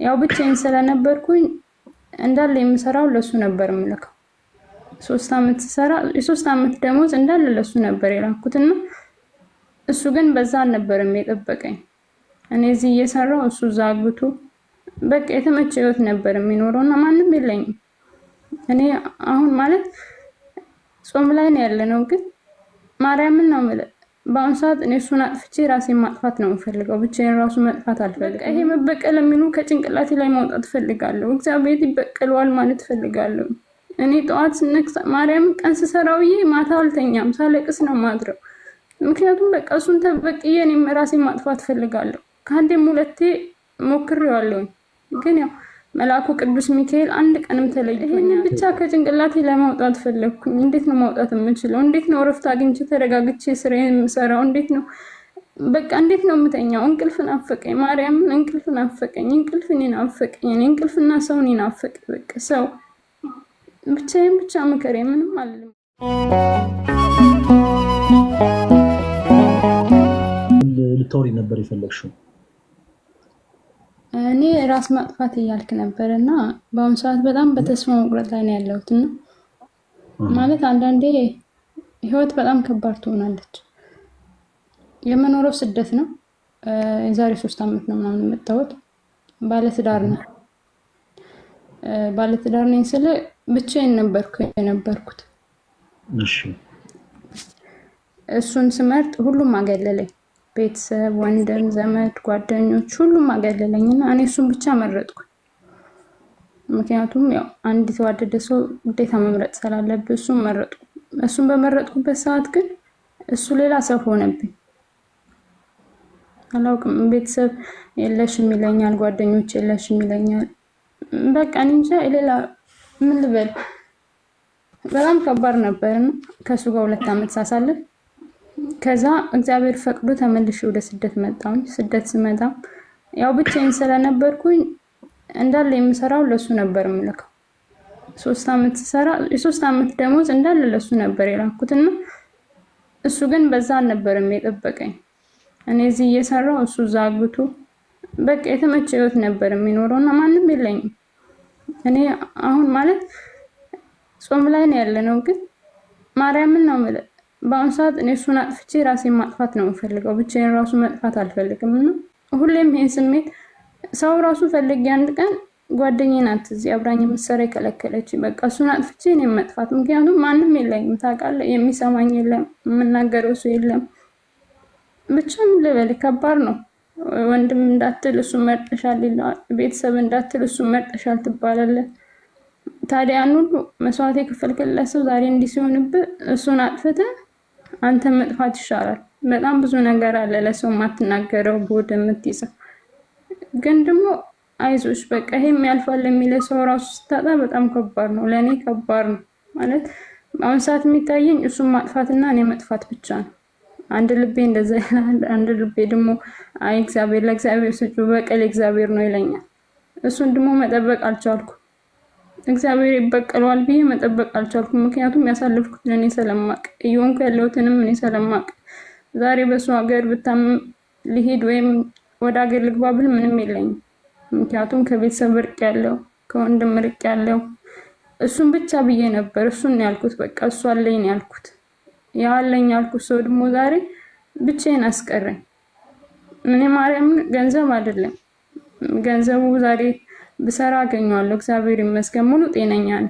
ያው ብቻዬን ስለነበርኩኝ እንዳለ የምሰራው ለሱ ነበር የምልከው። 3 አመት ሰራ የ3 አመት ደሞዝ እንዳለ ለሱ ነበር የላኩትና እሱ ግን በዛ አልነበረም የጠበቀኝ። እኔ እዚህ እየሰራው እሱ ዛግብቶ በቃ የተመቸ ህይወት ነበር የሚኖረውና ማንም የለኝም። እኔ አሁን ማለት ጾም ላይ ነው ያለነው፣ ግን ማርያምን ነው ማለት በአሁን ሰዓት እኔ እሱን አጥፍቼ ራሴን ማጥፋት ነው የምፈልገው። ብቻዬን ራሱ መጥፋት አልፈልግም። ይሄ መበቀል የሚሉ ከጭንቅላቴ ላይ ማውጣት ፈልጋለሁ። እግዚአብሔር ይበቀለዋል ማለት ፈልጋለሁ። እኔ ጠዋት ስነክሳ ማርያም ቀን ስሰራውዬ ማታ አልተኛም፣ ሳለቅስ ነው ማድረው። ምክንያቱም በቃ እሱን ተበቅዬ እኔም ራሴን ማጥፋት ፈልጋለሁ። ከአንዴም ሁለቴ ሞክሬዋለሁ፣ ግን ያው መልአኩ ቅዱስ ሚካኤል አንድ ቀንም ተለይቶኛል። ብቻ ከጭንቅላቴ ለማውጣት ፈለኩኝ። እንዴት ነው ማውጣት የምችለው? እንዴት ነው ረፍት አግኝቼ ተረጋግቼ ስራዬን የምሰራው? እንዴት ነው በቃ እንዴት ነው የምተኛው? እንቅልፍ ናፈቀኝ፣ ማርያምን እንቅልፍ ናፈቀኝ። እንቅልፍ እኔን ናፈቀኝ። እኔ እንቅልፍና ሰው እኔን ናፈቀኝ። በቃ ሰው ብቻዬን ብቻ ምከሬ ምንም አልልም። ልታወሪ ነበር የፈለግሽው? እኔ ራስ ማጥፋት እያልክ ነበርና በአሁኑ ሰዓት በጣም በተስፋ መቁረጥ ላይ ነው ያለሁትና ማለት አንዳንዴ ህይወት በጣም ከባድ ትሆናለች። የመኖረው ስደት ነው። የዛሬ 3 አመት ነው ምናምን የመጣሁት። ባለትዳር ነኝ ስለ ብቻዬን የነበርኩት። እሺ። እሱን ስመርጥ ሁሉም አገለለኝ። ቤተሰብ፣ ወንድም፣ ዘመድ፣ ጓደኞች ሁሉም አገለለኝና እኔ እሱን ብቻ መረጥኩ። ምክንያቱም ያው አንድ የተዋደደ ሰው ግዴታ መምረጥ ስላለበት እሱን መረጥኩ። እሱን በመረጥኩበት ሰዓት ግን እሱ ሌላ ሰው ሆነብኝ። አላውቅም፣ ቤተሰብ የለሽም ይለኛል፣ ጓደኞች የለሽም ይለኛል። በቃ እንጃ ሌላ ምን ልበል፣ በጣም ከባድ ነበርና ከሱ ጋር 2 አመት ሳሳልፍ ከዛ እግዚአብሔር ፈቅዶ ተመልሼ ወደ ስደት መጣሁ። ስደት ስመጣ ያው ብቻዬን ስለነበርኩኝ እንዳለ የምሰራው ለሱ ነበር የምልከው። 3 አመት ሰራ የ3 አመት ደሞዝ እንዳለ ለሱ ነበር የላኩትና እሱ ግን በዛ አልነበረም የጠበቀኝ። እኔ እዚህ እየሰራው እሱ ዛግብቶ በቃ የተመቸ ህይወት ነበር የሚኖረውና ማንም የለኝም። እኔ አሁን ማለት ጾም ላይ ነው ያለነው፣ ግን ማርያምን ነው ማለት በአሁን ሰዓት እኔ እሱን አጥፍቼ ራሴን ማጥፋት ነው የምፈልገው። ብቻዬን ራሱ መጥፋት አልፈልግምና ሁሌም ይሄን ስሜት ሰው ራሱ ፈልጌ አንድ ቀን ጓደኛዬ ናት እዚህ አብራኝ የምትሰራ የከለከለች። በቃ እሱን አጥፍቼ እኔ መጥፋት፣ ምክንያቱም ማንም የለኝም ታውቃለህ፣ የሚሰማኝ የለም፣ የምናገረው ሰው የለም። ብቻ ምን ልበል፣ ከባድ ነው። ወንድም እንዳትል እሱ መርጠሻል ይላል፣ ቤተሰብ እንዳትል እሱ መርጠሻል ትባላለህ። ታዲያ ሁሉ መስዋዕት የከፈልክለት ሰው ዛሬ እንዲህ ሲሆንብህ እሱን አጥፍተህ አንተ መጥፋት ይሻላል። በጣም ብዙ ነገር አለ ለሰው ማትናገረው ቦድ የምትይዘው፣ ግን ደግሞ አይዞሽ በቃ ይሄም ያልፋል የሚል ሰው ራሱ ስታጣ በጣም ከባድ ነው። ለኔ ከባድ ነው ማለት አሁን ሰዓት የሚታየኝ እሱን ማጥፋትና እኔ መጥፋት ብቻ ነው። አንድ ልቤ እንደዛ ይላል፣ አንድ ልቤ ደግሞ አይ እግዚአብሔር ለእግዚአብሔር ስጩ በቀል እግዚአብሔር ነው ይለኛል። እሱን ደግሞ መጠበቅ አልቻልኩም። እግዚአብሔር ይበቀለዋል ብዬ መጠበቅ አልቻልኩም። ምክንያቱም ያሳለፍኩት እኔ ስለማቅ እየሆንኩ ያለሁትንም እኔ ስለማቅ ዛሬ በሱ ሀገር ብታምም ልሄድ ወይም ወደ ሀገር ልግባ ብል ምንም የለኝም። ምክንያቱም ከቤተሰብ ርቅ ያለው ከወንድም ርቅ ያለው እሱን ብቻ ብዬ ነበር። እሱን ያልኩት በቃ እሱ አለኝ ያልኩት ያለኝ ያልኩት ሰው ደግሞ ዛሬ ብቻዬን አስቀረኝ። እኔ ማርያምን ገንዘብ አይደለም ገንዘቡ ዛሬ ብሰራ አገኘዋለሁ፣ እግዚአብሔር ይመስገን ሙሉ ጤነኛ ነኝ።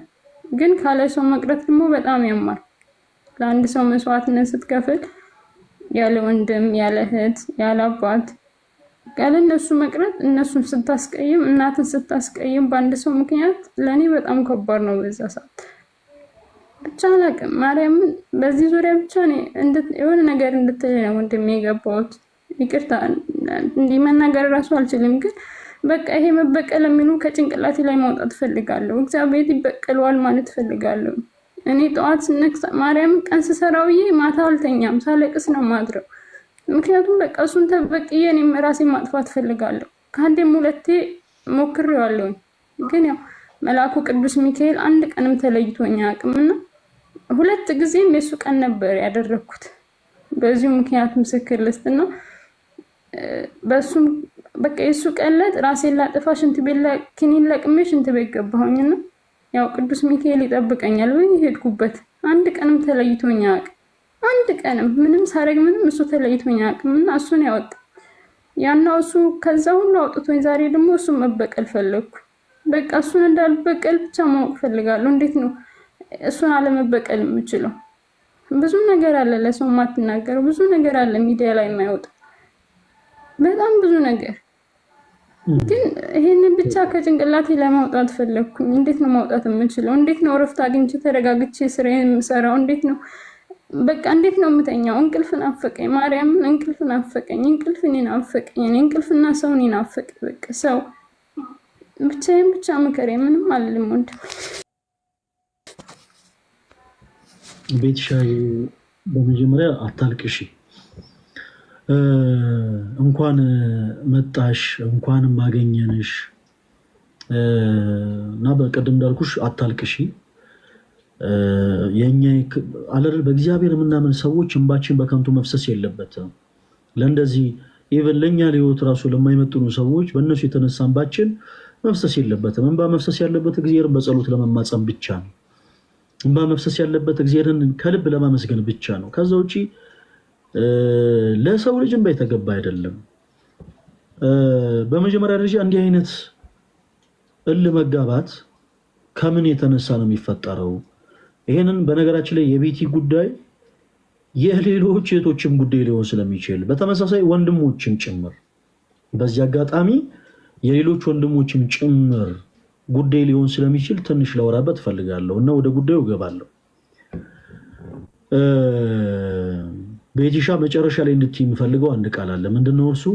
ግን ካለ ሰው መቅረት ደግሞ በጣም ያማል። ለአንድ ሰው መስዋዕትነት ስትከፍል ያለ ወንድም ያለ እህት ያለ አባት ያለ እነሱ መቅረት፣ እነሱን ስታስቀይም እናትን ስታስቀይም በአንድ ሰው ምክንያት ለኔ በጣም ከባድ ነው በዛ ሰዓት። ብቻ አላውቅም ማርያምን በዚህ ዙሪያ ብቻ የሆነ ነገር እንድትለኝ ነው ወንድሜ የገባሁት። ይቅርታ እንዲህ መናገር ራሱ አልችልም፣ ግን በቃ ይሄ መበቀል የሚሉ ከጭንቅላቴ ላይ ማውጣት ፈልጋለሁ። እግዚአብሔር ይበቀለዋል ማለት ፈልጋለሁ። እኔ ጠዋት ስነክሳ ማርያም ቀን ስሰራውዬ ማታ አልተኛም፣ ሳለቅስ ነው ማድረው። ምክንያቱም በቃ እሱን ተበቅዬ እኔም ራሴን ማጥፋት ፈልጋለሁ። ከአንዴም ሁለቴ ሞክሬዋለሁ፣ ግን ያው መልአኩ ቅዱስ ሚካኤል አንድ ቀንም ተለይቶኝ አያውቅምና 2 ጊዜም የሱ ቀን ነበር ያደረኩት። በዚሁ ምክንያት ምስክር ልስጥና በሱም በቃ የሱ ቀለጥ ራሴን ላጥፋ ሽንት ቤት ኪኒን ለቅሜ ሽንት ቤት ገባሁኝና ያው ቅዱስ ሚካኤል ይጠብቀኛል ወይ ሄድኩበት። አንድ ቀንም ተለይቶኝ አያውቅም። አንድ ቀንም ምንም ሳረግ ምንም እሱ ተለይቶኝ አያውቅምና እሱን ያወጣ ያናው እሱ ከዛ ሁሉ አውጥቶኝ ዛሬ ደግሞ እሱ መበቀል ፈለኩ። በቃ እሱን እንዳልበቀል ብቻ ማወቅ ፈልጋለሁ። እንዴት ነው እሱን አለመበቀል የምችለው? ብዙ ነገር አለ ለሰው ማትናገረው፣ ብዙ ነገር አለ ሚዲያ ላይ የማይወጣ በጣም ብዙ ነገር። ግን ይሄንን ብቻ ከጭንቅላቴ ለማውጣት ፈለኩኝ። እንዴት ነው ማውጣት የምችለው? እንዴት ነው እረፍት አግኝቼ ተረጋግቼ ስራዬን የምሰራው? እንዴት ነው በቃ እንዴት ነው የምተኛው? እንቅልፍ ናፈቀኝ፣ ማርያምን እንቅልፍ ናፈቀኝ። እንቅልፍ እኔን ናፈቀኝ። እንቅልፍና ሰው እኔን ናፈቀኝ። በቃ ሰው ብቻዬን ብቻ ምከሬ፣ ምንም አልልም። ወንድም ቤትሻይ በመጀመሪያ አታልቅሺ። እንኳን መጣሽ እንኳንም አገኘንሽ እና በቀደም እንዳልኩሽ አታልቅሺ። የኛ አለል በእግዚአብሔር የምናምን ሰዎች እንባችን በከንቱ መፍሰስ የለበትም። ለእንደዚህ ኢቨን ለኛ ሊወት ራሱ ለማይመጥኑ ሰዎች በእነሱ የተነሳ እንባችን መፍሰስ የለበትም። እንባ መፍሰስ ያለበት እግዚአብሔርን በጸሎት ለመማጸን ብቻ ነው። እንባ መፍሰስ ያለበት እግዚአብሔርን ከልብ ለማመስገን ብቻ ነው። ከዛ ውጪ ለሰው ልጅ እንባ የተገባ አይደለም። በመጀመሪያ ደረጃ እንዲህ አይነት መጋባት ከምን የተነሳ ነው የሚፈጠረው? ይሄንን በነገራችን ላይ የቤቲ ጉዳይ የሌሎች እህቶችም ጉዳይ ሊሆን ስለሚችል በተመሳሳይ ወንድሞችም ጭምር በዚህ አጋጣሚ የሌሎች ወንድሞችም ጭምር ጉዳይ ሊሆን ስለሚችል ትንሽ ላወራበት ፈልጋለሁ እና ወደ ጉዳዩ እገባለሁ። ቤቲሻ መጨረሻ ላይ እንድትይ የምፈልገው አንድ ቃል አለ። ምንድነው እርሱ?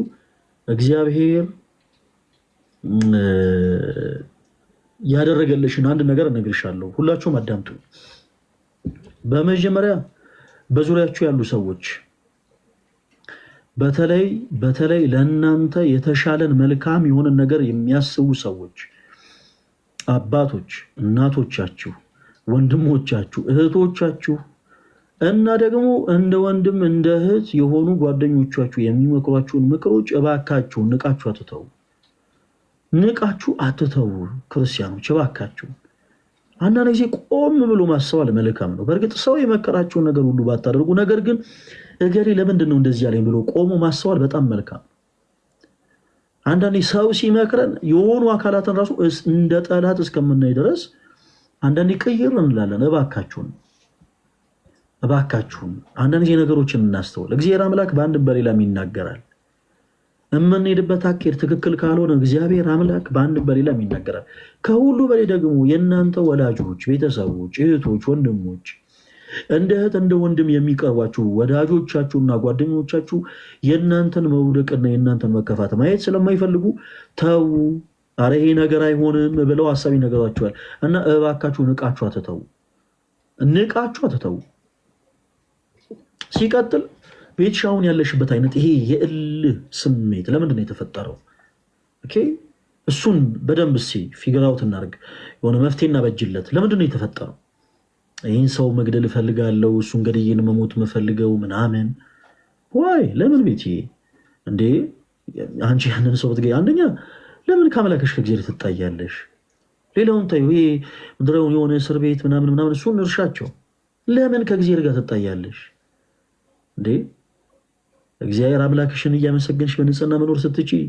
እግዚአብሔር ያደረገልሽን አንድ ነገር እነግርሻለሁ። ሁላችሁም አዳምጡ። በመጀመሪያ በዙሪያችሁ ያሉ ሰዎች በተለይ ለእናንተ የተሻለን መልካም የሆነ ነገር የሚያስቡ ሰዎች፣ አባቶች፣ እናቶቻችሁ፣ ወንድሞቻችሁ፣ እህቶቻችሁ እና ደግሞ እንደ ወንድም እንደ እህት የሆኑ ጓደኞቻችሁ የሚመክሯችሁን ምክሮች እባካችሁ ንቃችሁ አትተው። ክርስቲያኖች እባካችሁ አንዳንድ ጊዜ ቆም ብሎ ማሰብ መልካም ነው። በእርግጥ ሰው የመከራቸውን ነገር ሁሉ ባታደርጉ፣ ነገር ግን እገሌ ለምንድን ነው እንደዚህ ያለኝ ብሎ ቆሞ ማሰብ በጣም መልካም። አንዳንዴ ሰው ሲመክረን የሆኑ አካላትን ራሱ እንደ ጠላት እስከምናይ ድረስ አንዳንዴ ቅይር እንላለን። እባካችሁን አንዳንድ ጊዜ ነገሮችን እናስተውል። እግዚአብሔር አምላክ በአንድም በሌላም ይናገራል። የምንሄድበት አካሄድ ትክክል ካልሆነ እግዚአብሔር አምላክ በአንድም በሌላም ይናገራል። ከሁሉ በላይ ደግሞ የእናንተ ወላጆች፣ ቤተሰቦች፣ እህቶች፣ ወንድሞች እንደ እህት እንደ ወንድም የሚቀርቧችሁ ወዳጆቻችሁና ጓደኞቻችሁ የእናንተን መውደቅና የእናንተን መከፋት ማየት ስለማይፈልጉ ተው፣ አረ ይሄ ነገር አይሆንም ብለው ሀሳብ ይነገሯችኋል እና እባካችሁ ንቃችሁ አትተው። ሲቀጥል ቤትሽ አሁን ያለሽበት አይነት ይሄ የእልህ ስሜት ለምንድን ነው የተፈጠረው? እሱን በደንብ ፊገር አውት እናድርግ። የሆነ መፍትሄ እናበጅለት። ለምንድን ነው የተፈጠረው? ይህን ሰው መግደል እፈልጋለሁ፣ እሱን ገድዬን መሞት የምፈልገው ምናምን ወይ ለምን ቤትዬ እንዴ? አንቺ ያንን ሰው ብትገኝ አንደኛ ለምን ካመላከሽ ከእግዚአብሔር ትጣያለሽ? ሌላውን ታዩ፣ ይሄ ምድረውን የሆነ እስር ቤት ምናምን እሱን እርሻቸው። ለምን ከእግዚአብሔር ጋር ትጣያለሽ እንዴ? እግዚአብሔር አምላክሽን እያመሰገንሽ በንጽህና መኖር ስትችይ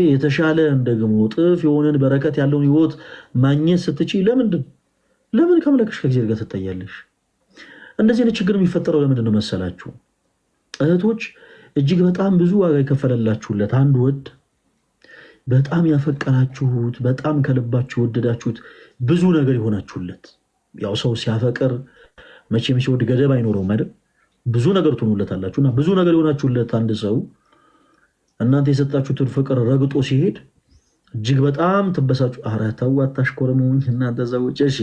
የተሻለ ደግሞ ጥፍ የሆነን በረከት ያለውን ህይወት ማግኘት ስትችይ ለምን ከአምላክሽ ከእግዚአብሔር ጋር ትጣያለሽ? እንደዚህ አይነት ችግር የሚፈጠረው ለምንድን ነው መሰላችሁ? እህቶች እጅግ በጣም ብዙ ዋጋ የከፈለላችሁለት አንድ ወድ በጣም ያፈቀራችሁት በጣም ከልባችሁ ወደዳችሁት ብዙ ነገር የሆናችሁለት። ያው ሰው ሲያፈቅር መቼም ሲወድ ገደብ አይኖረውም አይደል? ብዙ ነገር ትሆኑለታላችሁ እና ብዙ ነገር የሆናችሁለት አንድ ሰው እናንተ የሰጣችሁትን ፍቅር ረግጦ ሲሄድ እጅግ በጣም ትበሳጩ። ኧረ ተው አታሽኮርሙኝ እናንተ ሰዎች። እሺ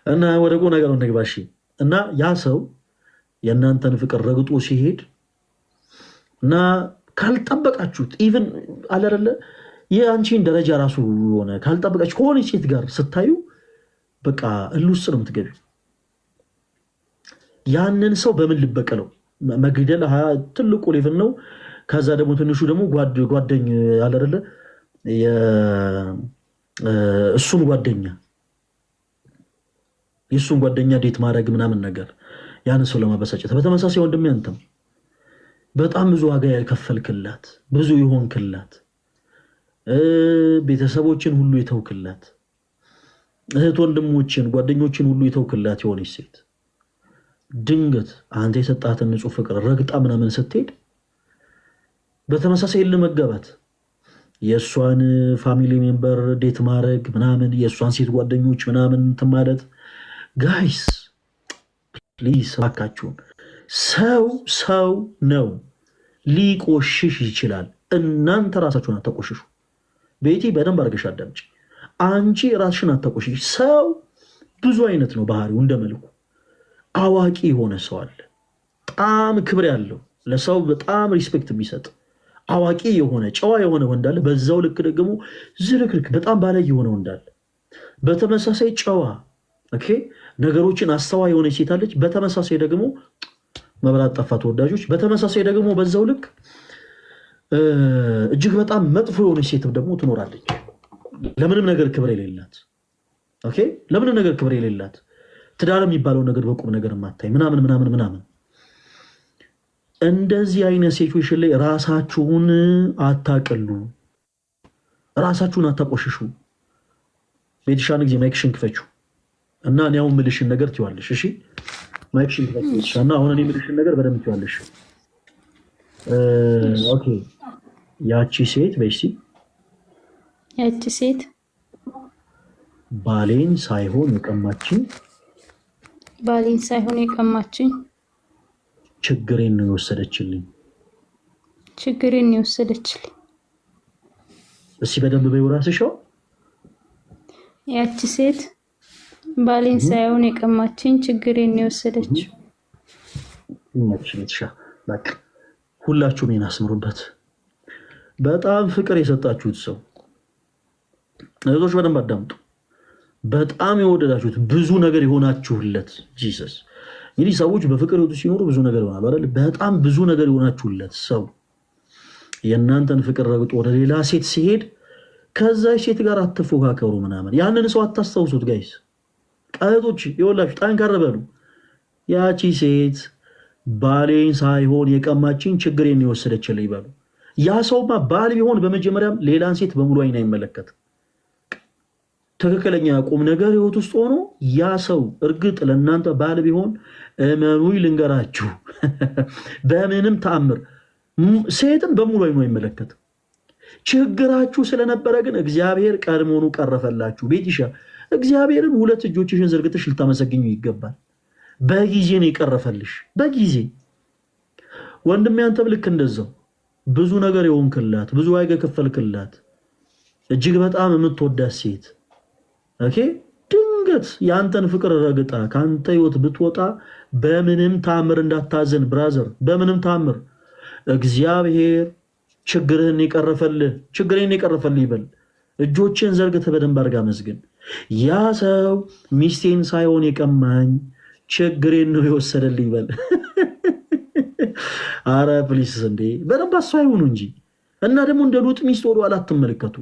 እና ወደ ቁም ነገር እንግባ። እሺ እና ያ ሰው የእናንተን ፍቅር ረግጦ ሲሄድ እና ካልጠበቃችሁት ኢቭን አለ አይደለ የአንቺን ደረጃ ራሱ ሆነ ካልጠበቃችሁ ከሆነ ሴት ጋር ስታዩ በቃ እልህ ውስጥ ነው የምትገቢው። ያንን ሰው በምን ልበቀለው? መግደል ትልቁ ሌቭል ነው። ከዛ ደግሞ ትንሹ ደግሞ ጓደኝ አለ አይደለ እሱን ጓደኛ የእሱን ጓደኛ ዴት ማድረግ ምናምን ነገር ያን ሰው ለማበሳጨት። በተመሳሳይ ወንድሜ አንተም በጣም ብዙ ዋጋ ያከፈልክላት ብዙ ይሆንክላት ቤተሰቦችን ሁሉ የተውክላት እህት ወንድሞችን ጓደኞችን ሁሉ የተውክላት የሆነች ሴት ድንገት አንተ የሰጣትን ንጹህ ፍቅር ረግጣ ምናምን ስትሄድ በተመሳሳይ ለመጋባት የእሷን ፋሚሊ ሜምበር ዴት ማድረግ ምናምን የእሷን ሴት ጓደኞች ምናምን እንትን ማለት ጋይስ ፕሊዝ እባካችሁን ሰው ነው ሊቆሽሽ ይችላል። እናንተ ራሳችሁን አታቆሽሹ። ቤቲ በደንብ አድርገሽ አዳምጪ። አንቺ ራስሽን አታቆሽሽ። ሰው ብዙ አይነት ነው ባህሪው እንደ መልኩ። አዋቂ የሆነ ሰው አለ፣ በጣም ክብር ያለው ለሰው በጣም ሪስፔክት የሚሰጥ አዋቂ የሆነ ጨዋ የሆነ ወንድ አለ። በዛው ልክ ደግሞ ዝርክርክ በጣም ባለጌ የሆነ ወንድ አለ። በተመሳሳይ ጨዋ ኦኬ ነገሮችን አስተዋይ የሆነ ሴት አለች። በተመሳሳይ ደግሞ መብራት ጠፋ ተወዳጆች። በተመሳሳይ ደግሞ በዛው ልክ እጅግ በጣም መጥፎ የሆነች ሴትም ደግሞ ትኖራለች። ለምንም ነገር ክብር የሌላት ኦኬ ለምንም ነገር ክብር የሌላት ትዳር የሚባለው ነገር በቁም ነገር ማታይ ምናምን ምናምን ምናምን። እንደዚህ አይነት ሲቹዌሽን ላይ ራሳችሁን አታቀሉ፣ ራሳችሁን አታቆሽሹ። ቤትሻን ጊዜ ማይክሽን ክፈችው እና እኔ አሁን ምልሽን ነገር ትይዋለሽ። እሺ ማይክሽን ክፈችው እና አሁን እኔ ምልሽን ነገር በደንብ ትይዋለሽ። ኦኬ ያቺ ሴት በይሲ ያቺ ሴት ባሌን ሳይሆን የቀማችኝ ችግሬን ነው የወሰደችልኝ። እስኪ በደንብ በይው ራስሽ። ያቺ ሴት ባሌን ሳይሆን የቀማችኝ ችግሬን ነው የወሰደችው። ሁላችሁም ይህን አስምሩበት። በጣም ፍቅር የሰጣችሁት ሰው እህቶች በደንብ አዳምጡ። በጣም የወደዳችሁት ብዙ ነገር የሆናችሁለት ጂሰስ እንግዲህ ሰዎች በፍቅር ህይወቱ ሲኖሩ ብዙ ነገር ይሆናሉ አይደል? በጣም ብዙ ነገር የሆናችሁለት ሰው የእናንተን ፍቅር ረግጦ ወደ ሌላ ሴት ሲሄድ ከዛ ሴት ጋር አትፎካከሩ ምናምን። ያንን ሰው አታስታውሱት ጋይስ። እህቶች ይኸውላችሁ ጠንከር በሉ። ያቺ ሴት ባሌን ሳይሆን የቀማችኝ ችግሬን የወሰደችልኝ ይበሉ። ያ ሰውማ ባል ቢሆን በመጀመሪያም ሌላን ሴት በሙሉ አይን አይመለከትም። ትክክለኛ ቁም ነገር ህይወት ውስጥ ሆኖ ያ ሰው እርግጥ ለእናንተ ባል ቢሆን እመኑኝ ልንገራችሁ በምንም ተአምር ሴትን በሙሉ አይኑ አይመለከትም። ችግራችሁ ስለነበረ ግን እግዚአብሔር ቀድሞኑ ቀረፈላችሁ። ቤትሻ እግዚአብሔርን ሁለት እጆችሽን ዘርግተሽ ልታመሰግኙ ይገባል። በጊዜ ነው የቀረፈልሽ፣ በጊዜ ወንድሜ። አንተም ልክ እንደዛው ብዙ ነገር የሆንክላት ብዙ ዋጋ የከፈልክላት እጅግ በጣም የምትወዳት ሴት ኦኬ ድንገት ያንተን ፍቅር ረግጣ ካንተ ህይወት ብትወጣ በምንም ታምር እንዳታዘን ብራዘር፣ በምንም ታምር እግዚአብሔር ችግርህን የቀረፈልህ ይበል። እጆችን ዘርግተህ በደንብ አድርጋ መስግን። ያ ሰው ሚስቴን ሳይሆን የቀማኝ ችግሬን ነው የወሰደልኝ ይበል። አረ ፕሊስ እንዴ በደንብ አሳይሁኑ እንጂ። እና ደግሞ እንደ ሎጥ ሚስት ወደ ኋላ አትመለከቱ።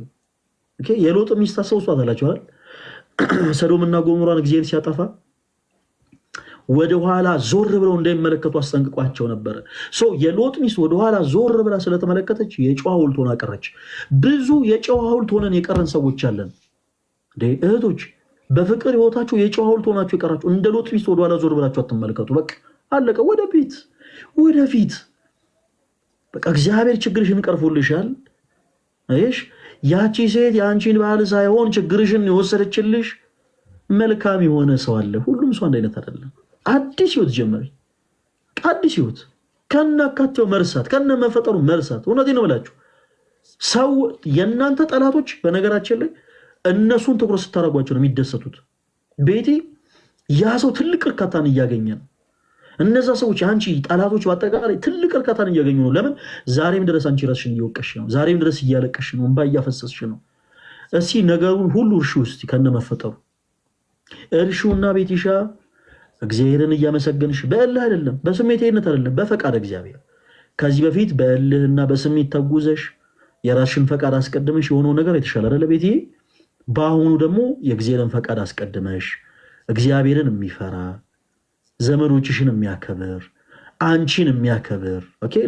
ኦኬ የሎጥ ሚስት አስታውሷታላችኋል? ሰዶምና ገሞራን እግዚአብሔር ሲያጠፋ ወደኋላ ዞር ብለው እንዳይመለከቱ አስጠንቅቋቸው ነበረ። የሎጥ ሚስት ወደኋላ ዞር ብላ ስለተመለከተች የጨዋ ሐውልት ሆና ቀረች። ብዙ የጨዋ ሐውልት ሆነን የቀረን ሰዎች አለን። እህቶች በፍቅር ህይወታችሁ የጨዋ ሐውልት ሆናችሁ የቀራችሁ እንደ ሎጥ ሚስት ወደኋላ ዞር ብላችሁ አትመለከቱ። በቃ አለቀ። ወደፊት በቃ እግዚአብሔር ችግርሽን ቀርፎልሻል። አይሽ ያቺ ሴት የአንቺን ባህል ሳይሆን ችግርሽን የወሰደችልሽ መልካም የሆነ ሰው አለ። ሁሉም ሰው አንድ አይነት አይደለም። አዲስ ህይወት ጀመሪ። አዲስ ህይወት ከናካቴው መርሳት ከነመፈጠሩ መርሳት። እውነቴን ነው ብላችሁ ሰው የእናንተ ጠላቶች በነገራችን ላይ እነሱን ትኩረት ስታደርጓቸው ነው የሚደሰቱት። ቤቲ ያ ሰው ትልቅ እርካታን እያገኘ ነው። እነዛ ሰዎች አንቺ ጠላቶች በአጠቃላይ ትልቅ እርካታን እያገኙ ነው። ለምን? ዛሬም ድረስ አንቺ ራስሽን እየወቀሽ ነው። ዛሬም ድረስ እያለቀሽ ነው። እንባ እያፈሰስሽ ነው። እስኪ ነገሩን ሁሉ እርሺ ውስጥ ከነመፈጠሩ እርሺውና ቤቲሻ እግዚአብሔርን እያመሰገንሽ በእልህ አይደለም፣ በስሜታዊነት አይደለም፣ በፈቃድ እግዚአብሔር ከዚህ በፊት በእልህና በስሜት ተጉዘሽ የራስሽን ፈቃድ አስቀድመሽ የሆነው ነገር የተሻለ አይደለ ቤቴ? በአሁኑ ደግሞ የእግዚአብሔርን ፈቃድ አስቀድመሽ እግዚአብሔርን የሚፈራ ዘመዶችሽን የሚያከብር አንቺን የሚያከብር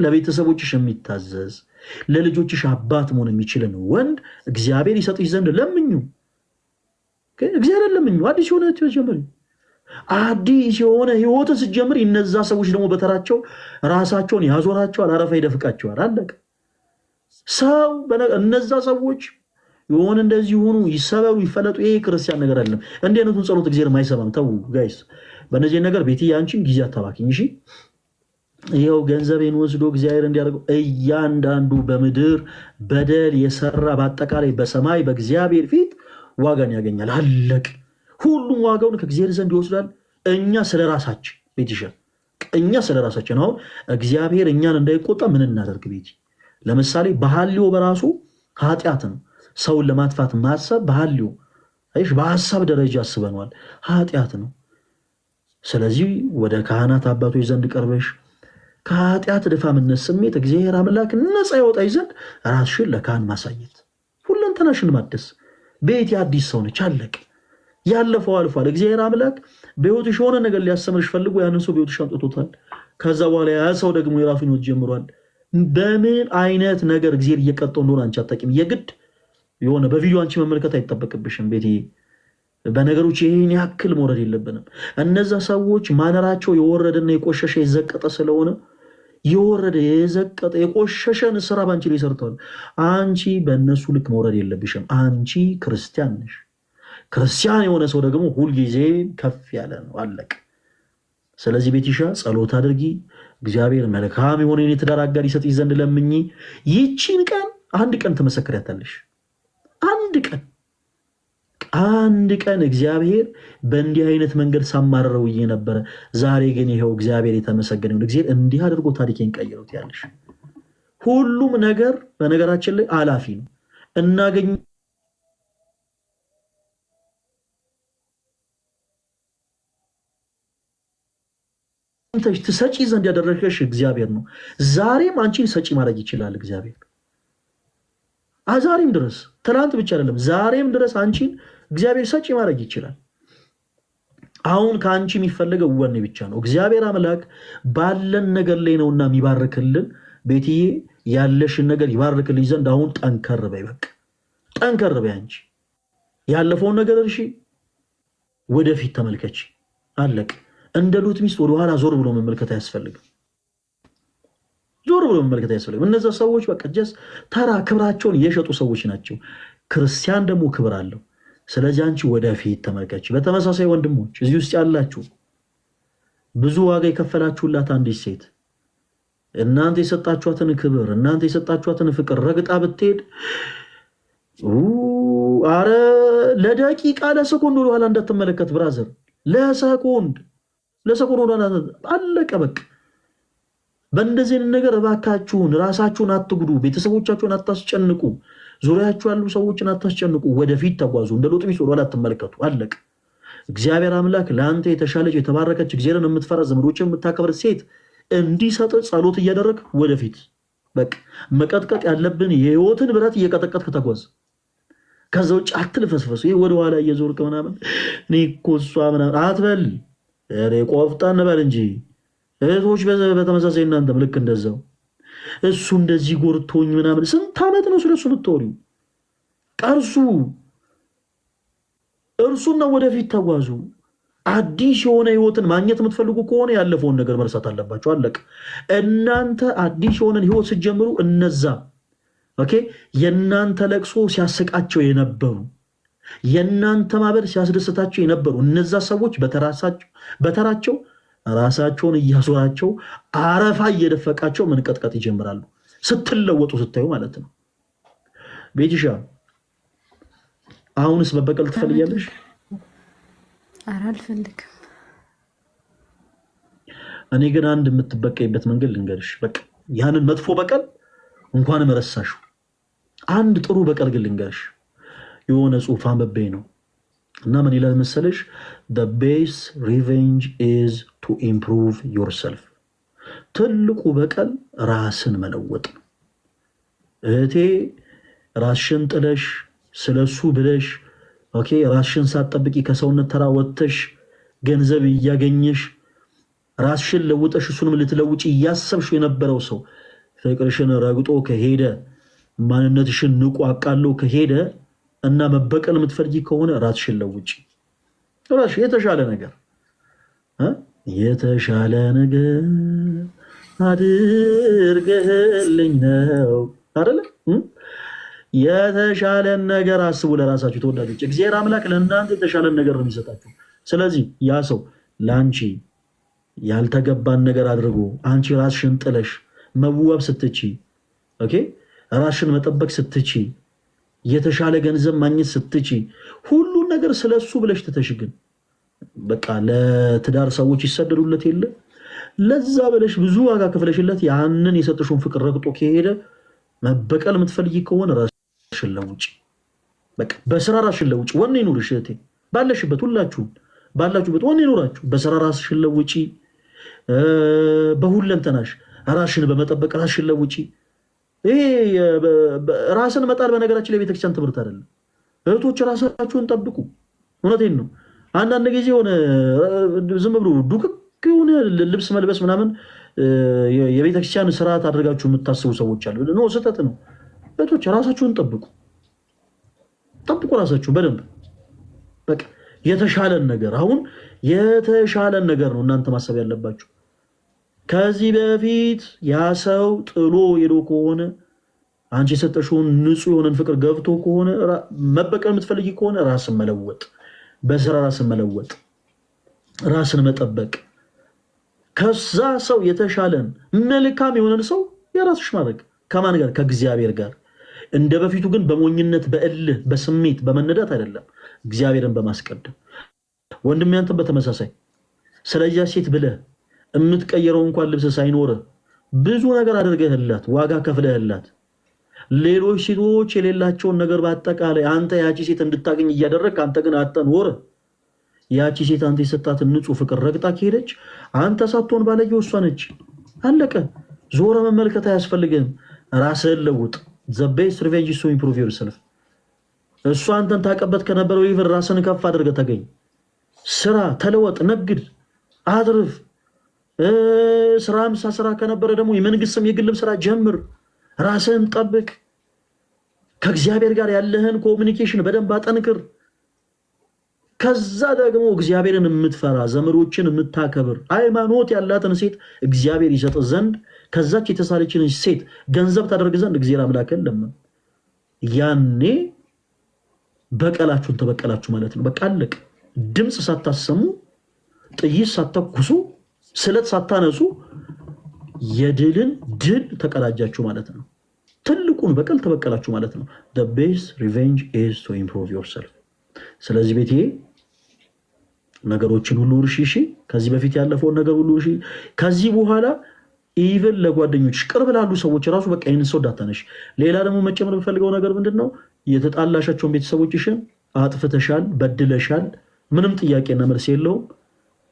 ለቤተሰቦችሽ የሚታዘዝ ለልጆችሽ አባት መሆን የሚችልን ወንድ እግዚአብሔር ይሰጥሽ ዘንድ ለምኙ። እግዚአብሔር ለምኙ። አዲስ የሆነ ህይወት ጀምሪ። አዲስ የሆነ ህይወትን ስትጀምሪ እነዛ ሰዎች ደግሞ በተራቸው ራሳቸውን ያዞራቸዋል፣ አረፋ ይደፍቃቸዋል። አለቀ። ሰው እነዛ ሰዎች የሆነ እንደዚህ ሆኑ ይሰበሩ ይፈለጡ፣ ይሄ ክርስቲያን ነገር አይደለም። እንዲህ አይነቱን ጸሎት እግዚአብሔር የማይሰማም። ተው ጋይስ፣ በእነዚህ ነገር ቤት አንቺም ጊዜ አታባክኝ። እሺ ይኸው ገንዘቤን ወስዶ እግዚአብሔር እንዲያደርገው እያንዳንዱ በምድር በደል የሰራ በአጠቃላይ በሰማይ በእግዚአብሔር ፊት ዋጋን ያገኛል። አለቅ። ሁሉም ዋጋውን ከእግዚአብሔር ዘንድ ይወስዳል። እኛ ስለ ራሳችን ቤት ይሻል። እኛ ስለ ራሳችን አሁን እግዚአብሔር እኛን እንዳይቆጣ ምን እናደርግ? ቤት ለምሳሌ ባህልዮ በራሱ ኃጢአት ነው። ሰውን ለማጥፋት ማሰብ ባህልዮ በሀሳብ ደረጃ አስበነዋል፣ ኃጢአት ነው። ስለዚህ ወደ ካህናት አባቶች ዘንድ ቀርበሽ ከኃጢአት ድፋምነት ስሜት እግዚአብሔር አምላክ ነፃ ያወጣሽ ዘንድ ራስሽን ለካህን ማሳየት፣ ሁለንተናሽን ማደስ። ቤት የአዲስ ሰው ነች። አለቅ። ያለፈው አልፏል። እግዚአብሔር አምላክ በሕይወትሽ የሆነ ነገር ሊያስተምርሽ ፈልጎ ያንን ሰው በሕይወትሽ አምጥቶታል። ከዛ በኋላ ያ ሰው ደግሞ የራሱን ሕይወት ጀምሯል። በምን አይነት ነገር እግዚአብሔር እየቀጠው እንደሆነ አንቺ አታውቂም። የግድ የሆነ በቪዲዮ አንቺ መመልከት አይጠበቅብሽም። ቤቴ በነገሮች ይህን ያክል መውረድ የለብንም። እነዛ ሰዎች ማነራቸው የወረደና የቆሸሸ የዘቀጠ ስለሆነ የወረደ የዘቀጠ የቆሸሸን ስራ በአንቺ ላይ ሰርተዋል። አንቺ በእነሱ ልክ መውረድ የለብሽም። አንቺ ክርስቲያን ነሽ። ክርስቲያን የሆነ ሰው ደግሞ ሁልጊዜ ከፍ ያለ ነው። አለቅ። ስለዚህ ቤትሻ ጸሎት አድርጊ። እግዚአብሔር መልካም የሆነ የትዳር አጋር ይሰጥሽ ዘንድ ለምኚ። ይቺን ቀን አንድ ቀን ትመሰክሪያታለሽ። አንድ ቀን እግዚአብሔር በእንዲህ አይነት መንገድ ሳማረረው ነበረ። ዛሬ ግን ይኸው እግዚአብሔር የተመሰገነ ይሁን። እግዚአብሔር እንዲህ አድርጎ ታሪኬን ቀይረውት ያለሽ። ሁሉም ነገር በነገራችን ላይ አላፊ ነው። እናገኝ ትሰጪ ዘንድ ያደረገሽ እግዚአብሔር ነው። ዛሬም አንቺን ሰጪ ማድረግ ይችላል እግዚአብሔር። ዛሬም ድረስ ትናንት ብቻ አይደለም፣ ዛሬም ድረስ አንቺን እግዚአብሔር ሰጪ ማድረግ ይችላል። አሁን ከአንቺ የሚፈለገው ወኔ ብቻ ነው። እግዚአብሔር አምላክ ባለን ነገር ላይ ነውና የሚባርክልን። ቤትዬ ያለሽን ነገር ይባርክልኝ ዘንድ አሁን ጠንከር በይ። በቃ ጠንከር በይ። አንቺ ያለፈውን ነገር እርሺ፣ ወደፊት ተመልከች። አለቅ። እንደ ሉጥ ሚስት ወደኋላ ዞር ብሎ መመልከት አያስፈልግም። ዞር ብሎ መመልከት አያስፈልግም። እነዛ ሰዎች በቃ ጀስ ተራ ክብራቸውን የሸጡ ሰዎች ናቸው። ክርስቲያን ደግሞ ክብር አለው። ስለዚህ አንቺ ወደፊት ተመልከች። በተመሳሳይ ወንድሞች እዚህ ውስጥ ያላችሁ ብዙ ዋጋ የከፈላችሁላት አንዲት ሴት እናንተ የሰጣችኋትን ክብር እናንተ የሰጣችኋትን ፍቅር ረግጣ ብትሄድ አረ ለደቂቃ ለሰኮንድ ወደኋላ እንዳትመለከት ብራዘር። ለሰኮንድ ወደኋላ አለቀ በቃ። በእንደዚህ ነገር እባካችሁን ራሳችሁን አትጉዱ፣ ቤተሰቦቻችሁን አታስጨንቁ፣ ዙሪያችሁ ያሉ ሰዎችን አታስጨንቁ። ወደፊት ተጓዙ። እንደ ሎጥ ሚስት ወደኋላ አትመለከቱ። አለቀ። እግዚአብሔር አምላክ ለአንተ የተሻለች የተባረከች እግዚአብሔርን የምትፈራ ዘመዶችን የምታከብር ሴት እንዲሰጥ ጸሎት እያደረግ ወደፊት በቃ መቀጥቀጥ ያለብን የህይወትን ብረት እየቀጠቀጥክ ተጓዝ። ከዛ ውጭ አትልፈስፈሱ። ይሄ ወደኋላ እየዞርክ ምናምን እኔ እኮ እሷ ምናምን አትበል። ቆፍጣን በል እንጂ እህቶች በተመሳሳይ እናንተም ልክ እንደዛው እሱ እንደዚህ ጎርቶኝ ምናምን ስንት ዓመት ነው ስለሱ የምትወሪው? እርሱና ወደፊት ተጓዙ። አዲስ የሆነ ህይወትን ማግኘት የምትፈልጉ ከሆነ ያለፈውን ነገር መርሳት አለባቸው። አለቅ። እናንተ አዲስ የሆነን ህይወት ስትጀምሩ እነዛ የእናንተ ለቅሶ ሲያስቃቸው የነበሩ የእናንተ ማበድ ሲያስደስታቸው የነበሩ እነዛ ሰዎች በተራቸው ራሳቸውን እያዞራቸው አረፋ እየደፈቃቸው መንቀጥቀጥ ይጀምራሉ። ስትለወጡ ስታዩ ማለት ነው። ቤትሻ አሁንስ መበቀል ትፈልጊያለሽ? ኧረ አልፈልግም። እኔ ግን አንድ የምትበቀይበት መንገድ ልንገርሽ። በቃ ያንን መጥፎ በቀል እንኳን መረሳሹ። አንድ ጥሩ በቀል ግን ልንገርሽ። የሆነ ጽሑፍ አንብቤ ነው እና ምን ይላል መሰለሽ? the best revenge is to improve yourself። ትልቁ በቀል ራስን መለወጥ ነው። እህቴ ራስሽን ጥለሽ ስለሱ ብለሽ ኦኬ ራስሽን ሳትጠብቂ ከሰውነት ተራ ወጥተሽ ገንዘብ እያገኘሽ ራስሽን ለውጠሽ እሱንም ልትለውጪ እያሰብሽ የነበረው ሰው ፍቅርሽን ረግጦ ከሄደ ማንነትሽን ንቆ አቃሎ ከሄደ እና መበቀል የምትፈልጊ ከሆነ ራስሽን ለውጪ። ራስሽ የተሻለ ነገር አድርገህልኝ ነው አይደለ? የተሻለን ነገር አስቡ ለራሳችሁ ተወዳጆች። እግዚአብሔር አምላክ ለእናንተ የተሻለን ነገር ነው የሚሰጣችሁ። ስለዚህ ያ ሰው ለአንቺ ያልተገባን ነገር አድርጎ አንቺ ራስሽን ጥለሽ መዋብ ስትቺ፣ ኦኬ ራስሽን መጠበቅ ስትቺ፣ የተሻለ ገንዘብ ማግኘት ስትቺ፣ ሁሉን ነገር ስለሱ ብለሽ ትተሽ ግን በቃ ለትዳር ሰዎች ይሰደዱለት የለ ለዛ ብለሽ ብዙ ዋጋ ከፍለሽለት ያንን የሰጠሽውን ፍቅር ረግጦ ከሄደ መበቀል የምትፈልጊ ከሆነ ራስሽን ለውጪ። በቃ በስራ ራስሽን ለውጪ። ወኔ ይኑርሽ እህቴ፣ ባለሽበት ሁላችሁም ባላችሁበት ወኔ ይኑራችሁ። በስራ ራስሽን ለውጪ። በሁለንተናሽ ራስሽን በመጠበቅ ራስሽን ለውጪ። ይሄ ራስን መጣል በነገራችን ላይ ቤተክርስቲያን ትምህርት አይደለም። እህቶች ራሳችሁን ጠብቁ። እውነቴን ነው። አንዳንድ ጊዜ ሆነ ዝም ብሎ ዱቅቅ የሆነ ልብስ መልበስ ምናምን የቤተክርስቲያን ስርዓት አድርጋችሁ የምታስቡ ሰዎች አሉ። ነው፣ ስህተት ነው። እህቶች ራሳችሁን ጠብቁ ራሳችሁን በደንብ በቃ የተሻለን ነገር አሁን የተሻለን ነገር ነው እናንተ ማሰብ ያለባችሁ። ከዚህ በፊት ያ ሰው ጥሎ ሄዶ ከሆነ አንቺ የሰጠሽውን ንጹህ የሆነን ፍቅር ገብቶ ከሆነ መበቀል የምትፈልጊ ከሆነ ራስን መለወጥ፣ በስራ ራስን መለወጥ፣ ራስን መጠበቅ፣ ከዛ ሰው የተሻለን መልካም የሆነን ሰው የራስሽ ማድረግ። ከማን ጋር? ከእግዚአብሔር ጋር። እንደ በፊቱ ግን በሞኝነት በእልህ በስሜት በመነዳት አይደለም፣ እግዚአብሔርን በማስቀደም። ወንድም ያንተን በተመሳሳይ ስለዚያ ሴት ብለህ የምትቀየረው እንኳን ልብስ ሳይኖርህ ብዙ ነገር አድርገህላት ዋጋ ከፍለህላት ሌሎች ሴቶች የሌላቸውን ነገር በአጠቃላይ አንተ ያቺ ሴት እንድታገኝ እያደረግህ አንተ ግን አጠኖር። ያቺ ሴት አንተ የሰጣትን ንጹህ ፍቅር ረግጣ ከሄደች አንተ ሳትሆን ባለጌው እሷ ነች። አለቀ። ዞረ መመልከት አያስፈልግህም። ራስህን ለውጥ። the best revenge is to improve yourself። እሷ አንተን ታቀበት ከነበረው ይብር ራስን ከፍ አድርገህ ተገኝ። ስራ፣ ተለወጥ፣ ነግድ፣ አትርፍ። ስራም ስራ ከነበረ ደግሞ የመንግስትም የግልም ስራ ጀምር። ራስህን ጠብቅ። ከእግዚአብሔር ጋር ያለህን ኮሚኒኬሽን በደንብ አጠንክር። ከዛ ደግሞ እግዚአብሔርን የምትፈራ ዘመዶችን የምታከብር ሃይማኖት ያላትን ሴት እግዚአብሔር ይሰጥ ዘንድ ከዛች የተሳለችን ሴት ገንዘብ ታደርግ ዘንድ እግዚአብሔር አምላክን ለምን። ያኔ በቀላችሁን ተበቀላችሁ ማለት ነው። በቃ አለቅ። ድምፅ ሳታሰሙ፣ ጥይት ሳታኩሱ፣ ስለት ሳታነሱ የድልን ድል ተቀዳጃችሁ ማለት ነው። ትልቁን በቀል ተበቀላችሁ ማለት ነው። the best revenge is to improve yourself። ስለዚህ ቤቴ ነገሮችን ሁሉ እርሺ። እሺ፣ ከዚህ በፊት ያለፈውን ነገር ሁሉ እርሺ። ከዚህ በኋላ ኢቭን ለጓደኞች ቅርብ ላሉ ሰዎች ራሱ በቃ ይህን ሰው እንዳታነሽ። ሌላ ደግሞ መጨመር የምፈልገው ነገር ምንድነው? የተጣላሻቸውን ቤተሰቦችሽን አጥፍተሻል፣ በድለሻል፣ ምንም ጥያቄና መልስ የለውም።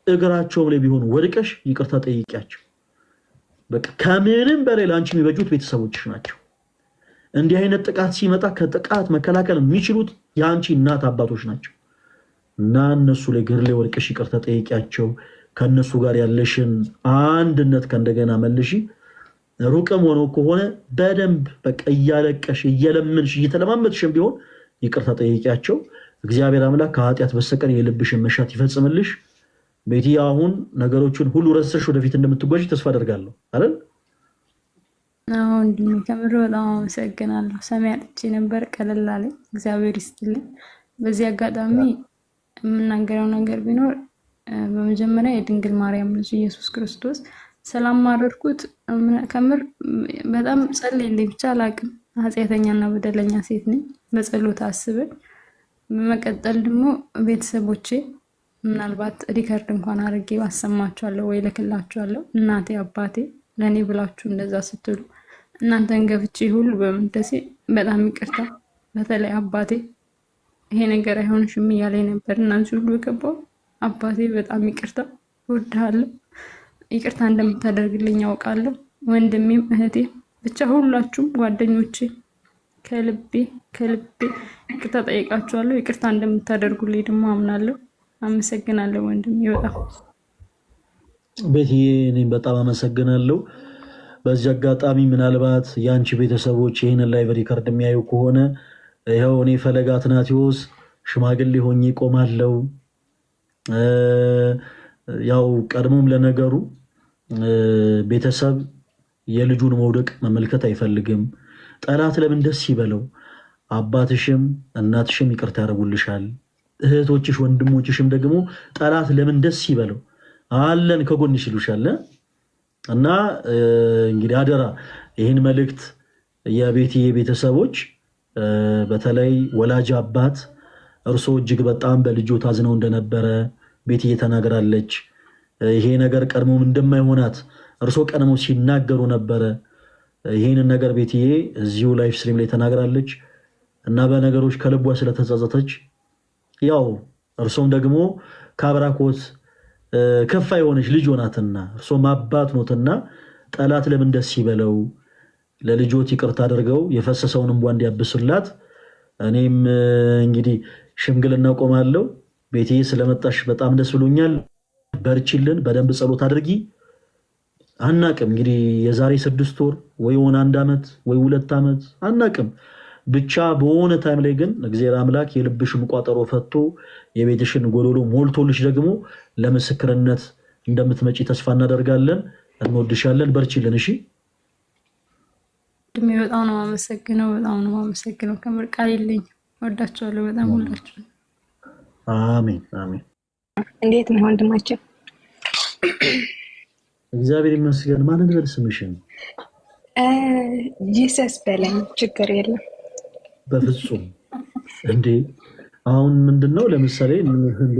እግራቸውም ላይ ቢሆን ወድቀሽ ይቅርታ ጠይቂያቸው። በቃ ከምንም በላይ ለአንቺ የሚበጁት ቤተሰቦችሽ ናቸው። እንዲህ አይነት ጥቃት ሲመጣ ከጥቃት መከላከል የሚችሉት የአንቺ እናት አባቶች ናቸው። እና እነሱ ላይ እግር ላይ ወድቀሽ ይቅርታ ጠይቂያቸው። ከነሱ ጋር ያለሽን አንድነት ከእንደገና መልሺ። ሩቅም ሆኖ ከሆነ በደንብ በቃ እያለቀሽ እየለምንሽ እየተለማመጥሽም ቢሆን ይቅርታ ጠይቂያቸው። እግዚአብሔር አምላክ ከኃጢአት በስተቀር የልብሽን መሻት ይፈጽምልሽ። ቤቲ አሁን ነገሮችን ሁሉ ረስተሽ ወደፊት እንደምትጓዥ ተስፋ አደርጋለሁ አይደል? አሁን ከምር በጣም አመሰግናለሁ። ሰሚ አጥቼ ነበር፣ ቀለል አለኝ። እግዚአብሔር ይስጥልኝ። በዚህ አጋጣሚ የምናገረው ነገር ቢኖር በመጀመሪያ የድንግል ማርያም ልጅ ኢየሱስ ክርስቶስ ሰላም ማረርኩት። ከምር በጣም ጸልይልኝ ብቻ አላቅም። ኃጢአተኛና በደለኛ ሴት ነኝ። በጸሎት አስበኝ። በመቀጠል ደግሞ ቤተሰቦቼ ምናልባት ሪከርድ እንኳን አድርጌ አሰማችኋለሁ ወይ ልክላችኋለሁ። እናቴ አባቴ ለኔ ብላችሁ እንደዛ ስትሉ እናንተን ገፍቼ ሁሉ በመንተሴ በጣም ይቅርታ። በተለይ አባቴ ይሄ ነገር አይሆንሽም እያለኝ ነበር። እናንቺ ሁሉ የገባው አባቴ በጣም ይቅርታ፣ እወድሃለሁ። ይቅርታ እንደምታደርግልኝ ያውቃለሁ። ወንድሜም እህቴ ብቻ ሁላችሁም ጓደኞቼ ከልቤ ይቅርታ ጠይቃችኋለሁ። ይቅርታ እንደምታደርጉልኝ ደግሞ አምናለሁ። አመሰግናለሁ ወንድሜ በጣም ቤትዬ። እኔም በጣም አመሰግናለሁ። በዚህ አጋጣሚ ምናልባት የአንቺ ቤተሰቦች ይህንን ላይቭ ሪከርድ የሚያዩ ከሆነ ይኸው እኔ ፈለገ አትናቴዎስ ሽማግሌ ሆኜ ቆማለሁ። ያው ቀድሞም ለነገሩ ቤተሰብ የልጁን መውደቅ መመልከት አይፈልግም። ጠላት ለምን ደስ ይበለው። አባትሽም እናትሽም ይቅርታ ያደርጉልሻል። እህቶችሽ ወንድሞችሽም ደግሞ ጠላት ለምን ደስ ይበለው አለን ከጎንሽ ይሉሻል። እና እንግዲህ አደራ ይህን መልእክት የቤትዬ ቤተሰቦች በተለይ ወላጅ አባት እርሶ እጅግ በጣም በልጆ ታዝነው እንደነበረ ቤትዬ ተናግራለች። ይሄ ነገር ቀድሞም እንደማይሆናት እርሶ ቀድሞ ሲናገሩ ነበረ። ይህንን ነገር ቤትዬ እዚሁ ላይፍ ስትሪም ላይ ተናግራለች እና በነገሮች ከልቧ ስለተጸጸተች ያው እርሶም ደግሞ ከአብራኮት ከፋ የሆነች ልጅ ሆናትና እርሶም አባት ኖትና ጠላት ለምን ደስ ይበለው። ለልጆት ይቅርታ አድርገው የፈሰሰውን እንቧ እንዲያብሱላት እኔም እንግዲህ ሽምግልና ቆማለሁ። ቤትዬ ስለመጣሽ በጣም ደስ ብሎኛል። በርችልን፣ በደንብ ጸሎት አድርጊ። አናቅም እንግዲህ የዛሬ 6 ወር ወይ ሆነ 1 ዓመት ወይ 2 ዓመት አናቅም። ብቻ በሆነ ታይም ላይ ግን እግዚአብሔር አምላክ የልብሽን ቋጠሮ ፈቶ የቤትሽን ጎዶሎ ሞልቶልሽ ደግሞ ለምስክርነት እንደምትመጪ ተስፋ እናደርጋለን። እንወድሻለን። በርችልን። እሺ ድሜ በጣም ነው የማመሰግነው። ከምር ቃል የለኝም። ወዳችኋለሁ በጣም ሁላችሁ። አሜን አሜን። እንዴት ነው ወንድማችን? እግዚአብሔር ይመስገን። ማንን ልበል ስምሽን? ጂሰስ በለኝ፣ ችግር የለም። በፍጹም እንዴ! አሁን ምንድነው ለምሳሌ እንዴ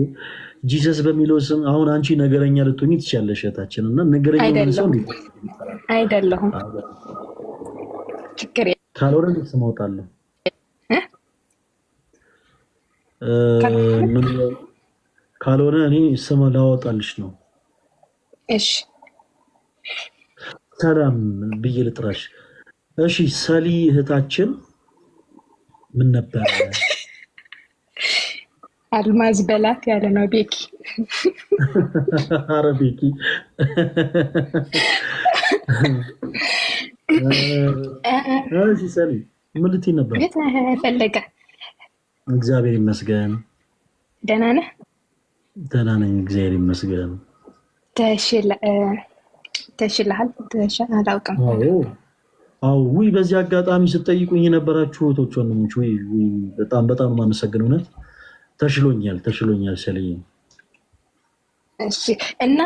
ጂሰስ በሚለው ስም አሁን አንቺ ነገረኛ ልትሆኚ ትችያለሽ እህታችን። እና ነገረኛ ሰው አይደለሁም። ችግር የለም። ካልሆነ እንዴት ስም አወጣለሁ? ካልሆነ እኔ ስም ላወጣልሽ ነው። እሺ ሰላም ብዬ ልጥራሽ? እሺ ሰሊ እህታችን ምን ነበረ? አልማዝ በላት ያለ ነው ቤኪ። ኧረ ቤኪ እሺ ሰሊ ምን ልትይ ነበር? ፈለገ እግዚአብሔር ይመስገን። ደህና ነህ? ደህና ነኝ እግዚአብሔር ይመስገን። ተሽልሃል? አላውቅም። አዎ ውይ፣ በዚህ አጋጣሚ ስትጠይቁኝ የነበራችሁ እህቶች ወንድሞች፣ ውይ በጣም በጣም የማመሰግነው። እውነት ተሽሎኛል ሰልዬ። እሺ እና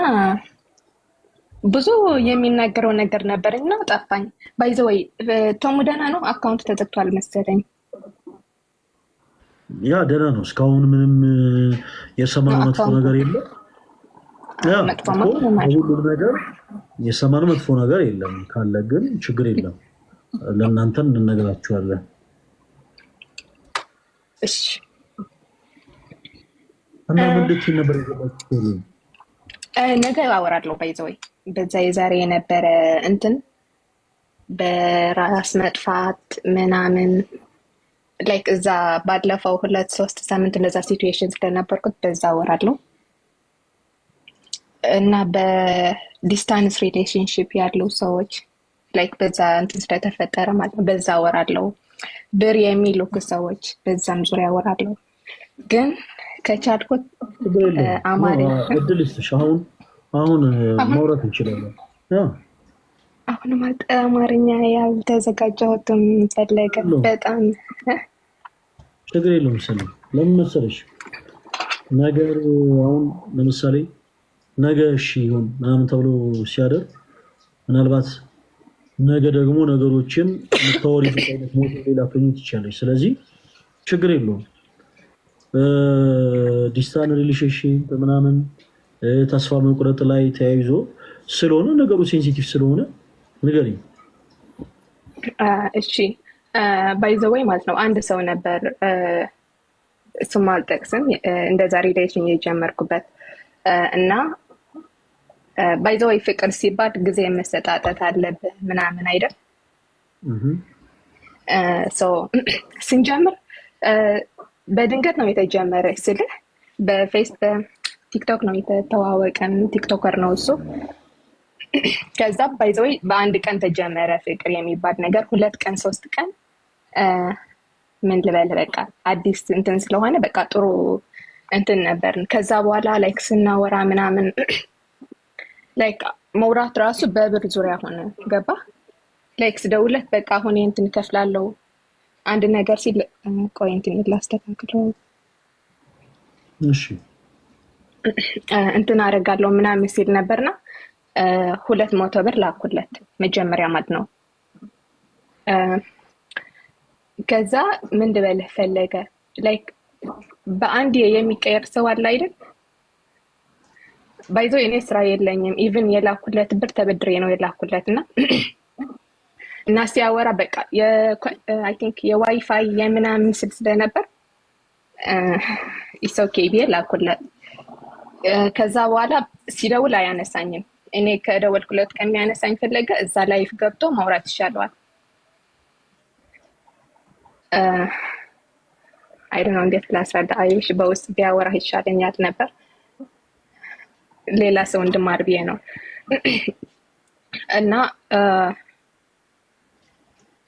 ብዙ የሚናገረው ነገር ነበር እና ጠፋኝ። ባይዘወይ ቶሙ ደህና ነው? አካውንት ተዘግቷል መሰለኝ። ያ ደህና ነው። እስካሁን ምንም የሰማነው መጥፎ ነገር የለም። ሁሉም ነገር የሰማነው መጥፎ ነገር የለም። ካለ ግን ችግር የለም፣ ለእናንተን እንነግራችኋለን። እሺ እና ምን ልትይ ነበር የገባችሁ? ነገ አወራለሁ። ባይዘወይ በዛ የዛሬ የነበረ እንትን በራስ መጥፋት ምናምን ላይክ እዛ ባለፈው 2-3 ሳምንት እንደዛ ሲቹዌሽን ስለነበርኩት በዛ አወራለሁ። እና በዲስታንስ ሪሌሽንሽፕ ያሉ ሰዎች ላይክ በዛ እንትን ስለተፈጠረ ማለት ነው በዛ አወራለሁ። ብር የሚልኩ ሰዎች በዛም ዙሪያ አወራለሁ። ግን ከቻልኩት አማርኛ እድል ይስጥሽ። አሁን ማውራት እንችላለን። አሁንም አማርኛ ያልተዘጋጀሁትም ፈለገ በጣም ችግር የለውም። ለምን መሰለሽ ነገር አሁን ለምሳሌ ነገ እሺ ይሁን ምናምን ተብሎ ሲያደርግ ምናልባት ነገ ደግሞ ነገሮችን የምታወሪበት አይነት ሞት ሌላ ትሆኚ ትችያለሽ። ስለዚህ ችግር የለውም። ዲስታንስ ሪሌሽንሺፕ ምናምን ተስፋ መቁረጥ ላይ ተያይዞ ስለሆነ ነገሩ ሴንሲቲቭ ስለሆነ ንገሪኝ። እሺ ባይ ዘ ወይ ማለት ነው አንድ ሰው ነበር እሱም አልጠቅስም እንደዛ ሪሌሽን የጀመርኩበት እና ባይ ዘ ወይ ፍቅር ሲባል ጊዜ መሰጣጠት አለብህ ምናምን አይደል? ስንጀምር በድንገት ነው የተጀመረ ስልህ በቲክቶክ ነው የተተዋወቀን። ቲክቶከር ነው እሱ። ከዛ ባይ ዘ ወይ በአንድ ቀን ተጀመረ ፍቅር የሚባል ነገር። 2 ቀን 3 ቀን ምን ልበል በቃ አዲስ እንትን ስለሆነ በቃ ጥሩ እንትን ነበርን። ከዛ በኋላ ላይክ ስናወራ ምናምን ላይክ መውራት ራሱ በብር ዙሪያ ሆነ። ገባ ላይክ ስደውለት በቃ አሁን እንትን ከፍላለሁ አንድ ነገር ሲል ቆይ እንትን ላስተካክለው እሺ እንትን አደርጋለሁ ምናምን ሲል ነበርና 200 ብር ላኩለት መጀመሪያ ማለት ነው። ከዛ ምን ልበልህ ፈለገ ላይክ በአንድ የሚቀየር ሰው አለ አይደል? ባይዞ እኔ ስራ የለኝም። ኢቭን የላኩለት ብር ተበድሬ ነው የላኩለት እና ሲያወራ በቃ አይ ቲንክ የዋይፋይ የምናምን ስል ስለነበር ኢትስ ኦኬ ብዬ ላኩለት። ከዛ በኋላ ሲደውል አያነሳኝም። እኔ ከደወልኩለት ከሚያነሳኝ ፈለገ እዛ ላይፍ ገብቶ ማውራት ይሻለዋል። አይ ዶንት ኖ እንዴት ላስረዳ። አይሽ በውስጥ ቢያወራ ይሻለኛል ነበር። ሌላ ሰው እንድማር ብዬ ነው። እና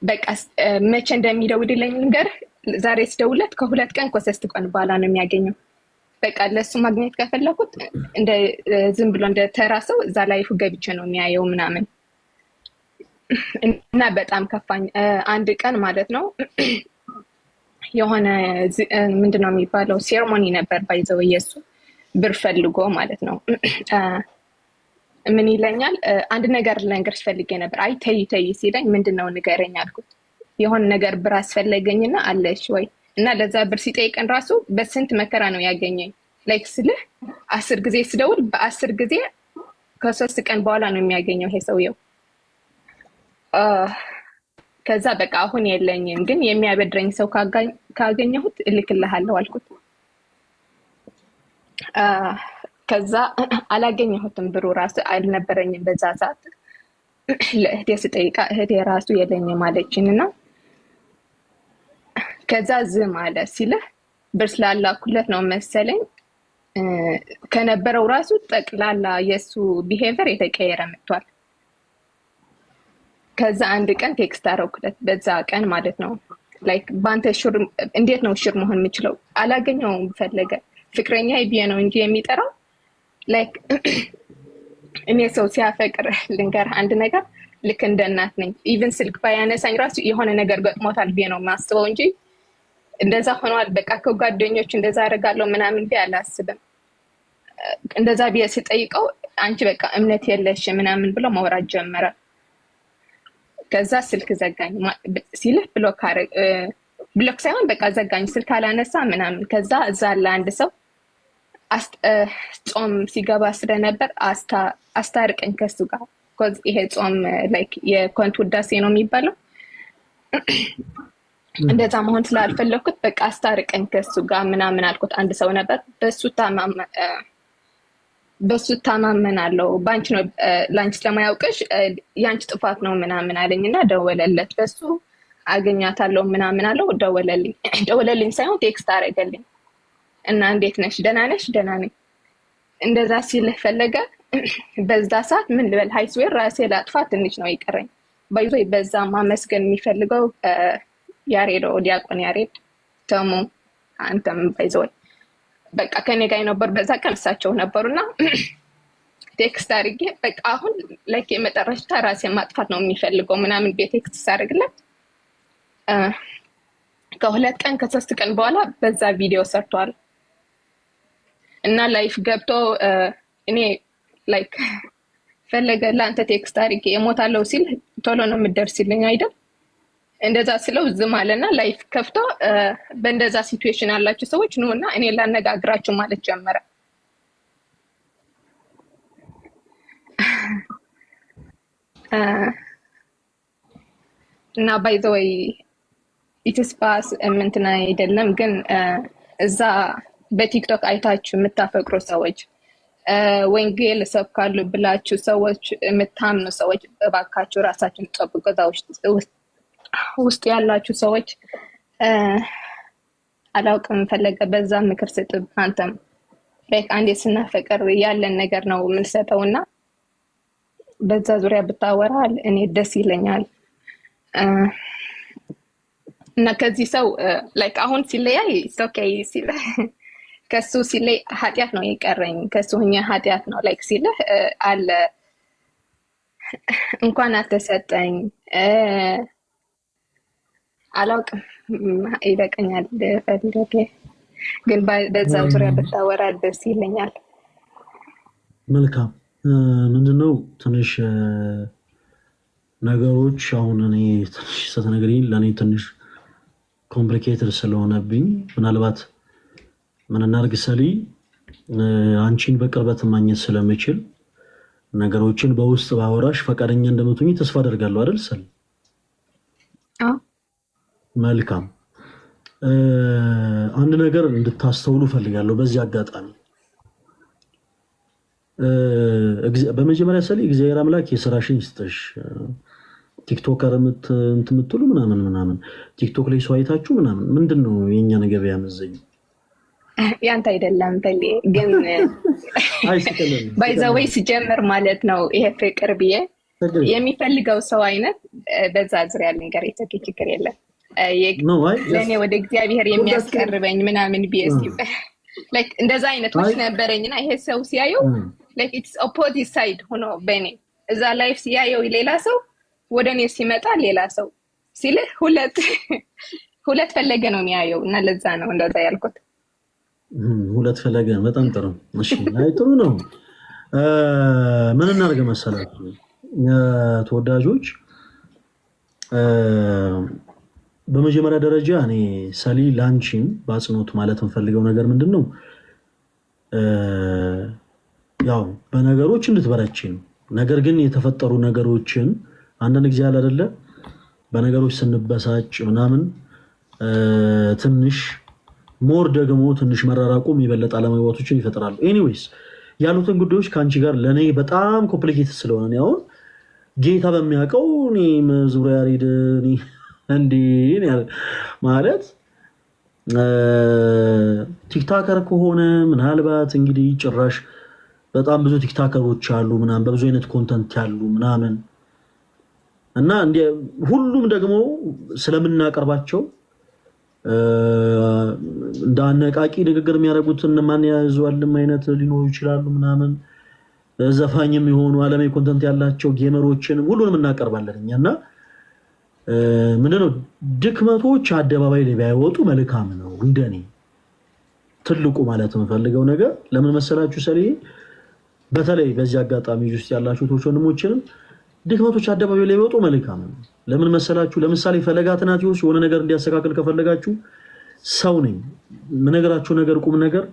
በቃ መቼ እንደሚደውልልኝ ልንገርህ። ዛሬ ስደውለት ከ2 ቀን ከ3 ቀን በኋላ ነው የሚያገኘው። በቃ ለሱ ማግኘት ከፈለኩት እንደ ዝም ብሎ እንደ ተራ ሰው እዛ ላይፍ ገብቼ ነው የሚያየው ምናምን እና በጣም ከፋኝ። አንድ ቀን ማለት ነው የሆነ ምንድነው የሚባለው ሴሬሞኒ ነበር ባይዘው የሱ ብር ፈልጎ ማለት ነው። ምን ይለኛል አንድ ነገር ልነግርሽ ፈልጌ ነበር። አይ ተይ ሲለኝ ምንድነው ንገረኝ አልኩት። የሆነ ነገር ብር አስፈለገኝና አለሽ ወይ እና ለዛ ብር ሲጠይቀን ራሱ በስንት መከራ ነው ያገኘኝ። ላይክ ስልህ 10 ጊዜ ስደውል በ10 ጊዜ ከ3 ቀን በኋላ ነው የሚያገኘው ይሄ ሰውየው። ከዛ በቃ አሁን የለኝም ግን የሚያበድረኝ ሰው ካገኘሁት እልክልሃለሁ አልኩት። ከዛ አላገኘሁትም። ብሩ ራሱ አልነበረኝም በዛ ሰዓት። ለእህቴ ስጠይቃ እህቴ ራሱ የለኝም አለችኝና ከዛ ዝም አለ። ሲልህ ብር ስላላኩለት ነው መሰለኝ ከነበረው ራሱ ጠቅላላ የሱ ቢሄቨር የተቀየረ መጥቷል። ከዛ አንድ ቀን ቴክስት አደረኩለት በዛ ቀን ማለት ነው። ላይክ ባንተ ሹር እንዴት ነው ሹር መሆን የምችለው? አላገኘውም ፈለገ ፍቅረኛ ብዬ ነው እንጂ የሚጠራው። ላይክ እኔ ሰው ሲያፈቅር ልንገርህ አንድ ነገር ልክ እንደ እናት ነኝ። ኢቭን ስልክ ባያነሳኝ ራሱ የሆነ ነገር ገጥሞታል ብዬ ነው የማስበው እንጂ እንደዛ ሆኗል በቃ ከጓደኞች እንደዛ አደርጋለሁ ምናምን ብዬ አላስብም። እንደዛ ብዬ ስጠይቀው አንቺ በቃ እምነት የለሽ ምናምን ብሎ ማውራት ጀመረ። ከዛ ስልክ ዘጋኝ ሲልህ ብሎክ ሳይሆን በቃ ዘጋኝ፣ ስልክ አላነሳ ምናምን። ከዛ እዛ ለአንድ ሰው ጾም ሲገባ ስለነበር አስታርቀኝ ከሱ ጋር። ይሄ ጾም ላይክ የኮንት ውዳሴ ነው የሚባለው። እንደዛ መሆን ስላልፈለኩት በቃ አስታርቀኝ ከሱ ጋር ምናምን አልኩት። አንድ ሰው ነበር በሱ ታማመናለው ባንቺ ነው ላንቺ ስለማያውቅሽ ያንቺ ጥፋት ነው ምናምን አለኝና ደወለለት። በሱ አገኛታለሁ ምናምን አለው። ደወለልኝ ሳይሆን ቴክስት አደረገልኝ እና እንዴት ነሽ? ደህና ነሽ? ደህና ነኝ። እንደዛ ሲልህ ፈለገ በዛ ሰዓት ምን ልበል ሃይስዌር ራሴ ላጥፋ ትንሽ ነው ይቀረኝ። ባይዞ በዛ ማመስገን የሚፈልገው ያሬዶ ዲያቆን ያሬድ ተሙ አንተም ባይዞ በቃ ከኔ ጋር ነበር በዛ ቀን እሳቸው ነበሩና ቴክስት አድርጌ በቃ አሁን ላይክ የመጨረሻ ራሴ ማጥፋት ነው የሚፈልገው ምናምን ቴክስት ሳደርግለት ከ2 ቀን ከ3 ቀን በኋላ በዛ ቪዲዮ ሰርቷል እና ላይፍ ገብቶ እኔ ላይክ ፈለገ ለአንተ ቴክስት አድርጌ እሞታለሁ ሲል ቶሎ ነው የምትደርስልኝ አይደል? እንደዛ ስለው ዝም አለና ላይፍ ከፍቶ በእንደዛ ሲቹዌሽን ያላችሁ ሰዎች ነውና እኔ ላነጋግራችሁ ማለት ጀመረ። እና ባይ ዘ ወይ ኢትስ ፓስ እንትና አይደለም ግን እዛ በቲክቶክ አይታችሁ የምታፈቅሩ ሰዎች ወንጌል ሰብካለሁ ብላችሁ ሰዎች የምታምኑ ሰዎች እባካችሁ ራሳችሁን ጠብቁ። እዛ ውስጥ ያላችሁ ሰዎች አላውቅም ፈለገ በዛ ምክር ስጥ። አንተም ላይክ አንዴ ስናፈቅር ያለን ነገር ነው የምንሰጠውና በዛ ዙሪያ ብታወራ እኔ ደስ ይለኛል። እና ከዚህ ሰው ላይክ አሁን ሲለያይ ኦኬ ሲለ ከሱ ሲለይ ኃጢአት ነው የቀረኝ ከሱ ሆኜ ኃጢአት ነው ላይክ ሲለ አለ እንኳን አልተሰጠኝ አላውቅም ይበቃኛል ፈልጌ ግን በዛ ዙሪያ ብታወራ ደስ ይለኛል። መልካም ምንድነው ትንሽ ነገሮች አሁን እኔ ትንሽ ስትነግሪኝ ለእኔ ትንሽ ኮምፕሊኬትድ ስለሆነብኝ ምናልባት ምን እናድርግ ሰሊ አንቺን በቅርበት ማግኘት ስለምችል ነገሮችን በውስጥ ባወራሽ ፈቃደኛ እንደምትሆኚ ተስፋ አደርጋለሁ አይደል ሰሊ? አዎ መልካም አንድ ነገር እንድታስተውሉ ፈልጋለሁ በዚህ አጋጣሚ። በመጀመሪያ ሰሊ እግዚአብሔር አምላክ የሥራሽን ይስጥሽ። ቲክቶከር የምትሉ ምናምን ቲክቶክ ላይ ሰው አይታችሁ ምናምን ምንድነው የኛ ነገር ያመዘኝ ያንተ አይደለም በል ግን ባይ ዘ ዌይ ሲጀምር ማለት ነው ይሄ ፍቅር ብዬ የሚፈልገው ሰው አይነት በዛ ዙሪያ ልንገር ችግር የለም ለእኔ ወደ እግዚአብሔር የሚያስቀርበኝ ምናምን ቢስ ላይክ እንደዛ አይነቶች ነበረኝና ይሄ ሰው ሲያየው ላይክ ኢትስ ኦፖዚት ሳይድ ሆኖ በኔ እዛ ላይፍ ሲያየው ሌላ ሰው ወደ እኔ ሲመጣ ሌላ ሰው ሲልህ ሁለት ፈለገ ነው የሚያየው እና ለዛ ነው እንደዛ ያልኩት። ሁለት ፈለገ በጣም ጥሩ። እሺ አይ ጥሩ ነው። ምን እናደርግ መሰላችሁ ተወዳጆች፣ በመጀመሪያ ደረጃ እኔ ሰሊ ላንቺን በአጽንኦት ማለት የምፈልገው ነገር ምንድነው ያው በነገሮች እንድትበረቺ ነው። ነገር ግን የተፈጠሩ ነገሮችን አንዳንድ ጊዜ ያለ አይደለ በነገሮች ስንበሳጭ ምናምን ትንሽ ሞር ደግሞ ትንሽ መራራቁም የበለጠ አለመግባባቶችን ይፈጥራሉ። ኤኒዌይስ ያሉትን ጉዳዮች ከአንቺ ጋር ለእኔ በጣም ኮምፕሊኬትድ ስለሆነ እኔ አሁን ጌታ በሚያውቀው እኔ ዙሪያ ያሬድ እንዴ ማለት ቲክታከር ከሆነ ምናልባት እንግዲህ ጭራሽ በጣም ብዙ ቲክታከሮች አሉ ምናምን በብዙ አይነት ኮንተንት ያሉ ምናምን እና ሁሉም ደግሞ ስለምናቀርባቸው እንደ አነቃቂ ንግግር የሚያደርጉት እነማን ያዙአልም አይነት ሊኖሩ ይችላሉ ምናምን ዘፋኝም የሆኑ ዓለማዊ ኮንተንት ያላቸው ጌመሮችንም ሁሉንም እናቀርባለን እኛና ምንድነው ድክመቶች አደባባይ ላይ ባይወጡ መልካም ነው። እንደኔ ትልቁ ማለት የምፈልገው ነገር ለምን መሰላችሁ ሰሊ በተለይ በዚህ አጋጣሚ ውስጥ ያላችሁ ወንድሞችንም ድክመቶች አደባባይ ላይ ወጡ መልካም ነው። ለምን መሰላችሁ ለምሳሌ ፈለጋትናቲውስ የሆነ ነገር እንዲያስተካክል ከፈለጋችሁ ሰው ነኝ ምነግራችሁ ነገር ቁም ነገር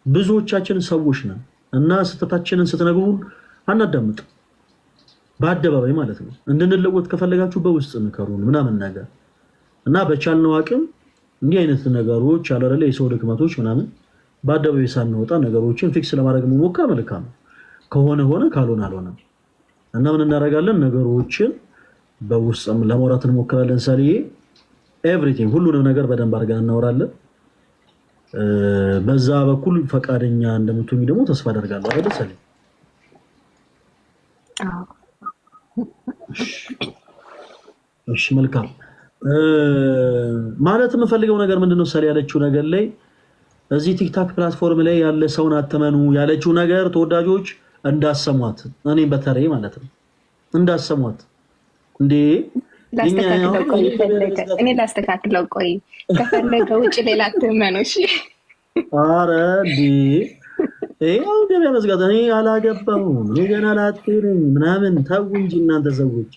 ብዙዎቻችን ሰዎች ነን እና ስተታችንን ስትነግሩን አናዳምጥ በአደባባይ ማለት ነው። እንድንለወጥ ከፈለጋችሁ በውስጥ ንከሩን ምናምን ነገር እና በቻልነው አቅም እንዲህ አይነት ነገሮች አለረለ የሰው ድክመቶች ምናምን በአደባባይ ሳንወጣ ነገሮችን ፊክስ ለማድረግ መሞከር መልካም ነው። ከሆነ ሆነ ካልሆነ አልሆነም እና ምን እናደርጋለን ነገሮችን በውስጥም ለማውራት እንሞክራለን። ሰሊዬ ኤቭሪቲንግ ሁሉንም ነገር በደንብ አድርገን እናወራለን። በዛ በኩል ፈቃደኛ እንደምትሆኚ ደግሞ ተስፋ አደርጋለሁ አይደል ሰሊ? እሺ መልካም ማለት የምፈልገው ነገር ምንድነው ሰሊ ያለችው ነገር ላይ እዚህ ቲክታክ ፕላትፎርም ላይ ያለ ሰውን አትመኑ ያለችው ነገር ተወዳጆች እንዳሰሟት እኔም በተለይ ማለት ነው እንዳሰሟት እንዴ እኔ ላስተካክለው ቆይ ከፈለገ ውጭ ሌላ አትመኑ እሺ። ኧረ እንዴ ይሄው ገበያ መዝጋት እኔ አላገባሁም እኔ ገና ላትነኝ ምናምን ተው እንጂ እናንተ ሰዎች።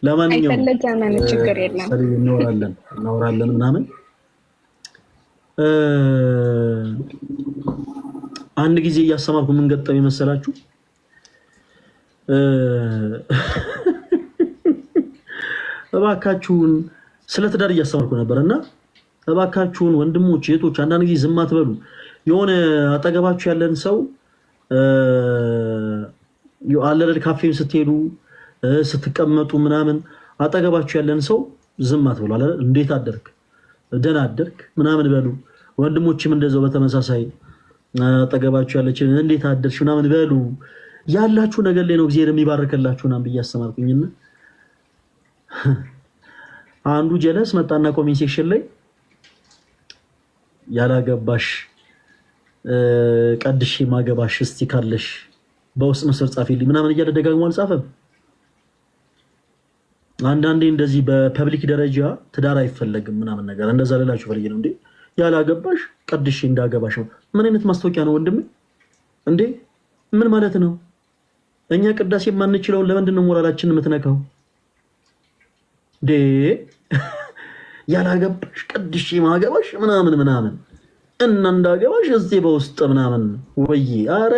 ለማንኛውም አይፈለጋም ችግር የለም እናወራለን ምናምን አንድ ጊዜ እያስተማርኩ ምን ገጠመኝ መሰላችሁ እባካችሁን ስለ ትዳር እያስተማርኩ ነበርና እባካችሁን ወንድሞች እህቶች አንዳንድ ጊዜ ዝም አትበሉ። የሆነ አጠገባችሁ ያለን ሰው አለለል ካፌም ስትሄዱ ስትቀመጡ ምናምን አጠገባችሁ ያለን ሰው ዝም አትበሉ። አለ እንዴት አደርክ ደህና አደርክ ምናምን በሉ። ወንድሞችም እንደዛው በተመሳሳይ አጠገባችሁ ያለችን እንዴት አደርሽ ምናምን በሉ። ያላችሁ ነገር ላይ ነው እግዚአብሔር የሚባርከላችሁ ምናምን ብዬ አስተማርኩኝና አንዱ ጀለስ መጣና ኮሜንት ሴክሽን ላይ ያላገባሽ ቀድሽ ማገባሽ እስቲ ካለሽ በውስጥ መስር ጻፊልኝ ምናምን እያለ ደጋግሞ አልጻፈም። አንዳንዴ እንደዚህ በፐብሊክ ደረጃ ትዳር አይፈለግም ምናምን ነገር እንደዛ ልላችሁ ፈልጌ ነው። እንዴ ያላገባሽ ቀድሽ እንዳገባሽ ነው ምን አይነት ማስታወቂያ ነው ወንድሜ? እንዴ ምን ማለት ነው? እኛ ቅዳሴ የማንችለውን ለምንድን ነው ሞራላችንን የምትነካው? ዴ ያላገባሽ ቀድሽ ማገባሽ ምናምን ምናምን እና እንዳገባሽ እዚህ በውስጥ ምናምን ወይ አረ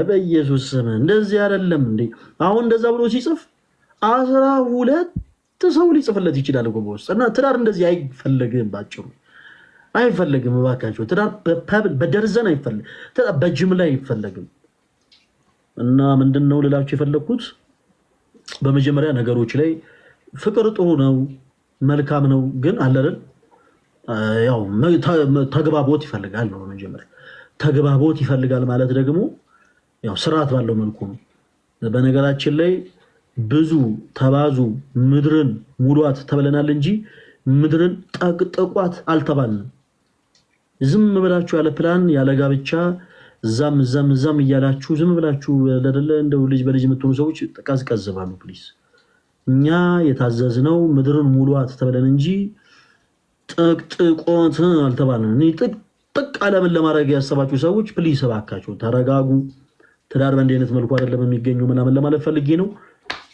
በኢየሱስ ስም እንደዚህ አይደለም እንዴ! አሁን እንደዛ ብሎ ሲጽፍ 12 ሰው ሊጽፍለት ይችላል እኮ በውስጥ እና ትዳር እንደዚህ አይፈለግም። ባጭሩ አይፈለግም። እባካችሁ ትዳር በደርዘን አይፈለግም። ትዳር በጅምላ አይፈለግም። እና ምንድነው ልላችሁ የፈለኩት በመጀመሪያ ነገሮች ላይ ፍቅር ጥሩ ነው፣ መልካም ነው። ግን አለልን ያው ተግባቦት ይፈልጋል ነው። በመጀመሪያ ተግባቦት ይፈልጋል ማለት ደግሞ ያው ስርዓት ባለው መልኩ ነው። በነገራችን ላይ ብዙ ተባዙ ምድርን ሙሏት ተብለናል እንጂ ምድርን ጠቅጥቋት አልተባልንም። ዝም ብላችሁ ያለ ፕላን ያለ ጋብቻ እዛም እያላችሁ ዝም ብላችሁ ለደለ እንደው ልጅ በልጅ የምትሆኑ ሰዎች ቀዝቀዝ ባሉ ፕሊዝ። እኛ የታዘዝነው ምድርን ሙሏት ተብለን እንጂ ጠቅጥቆት አልተባልንም። እኔ ጥቅ ዓለምን ለማድረግ ያሰባችሁ ሰዎች ፕሊዝ እባካችሁ ተረጋጉ። ትዳር በእንዲህ አይነት መልኩ አይደለም የሚገኘው ምናምን ለማለት ፈልጌ ነው።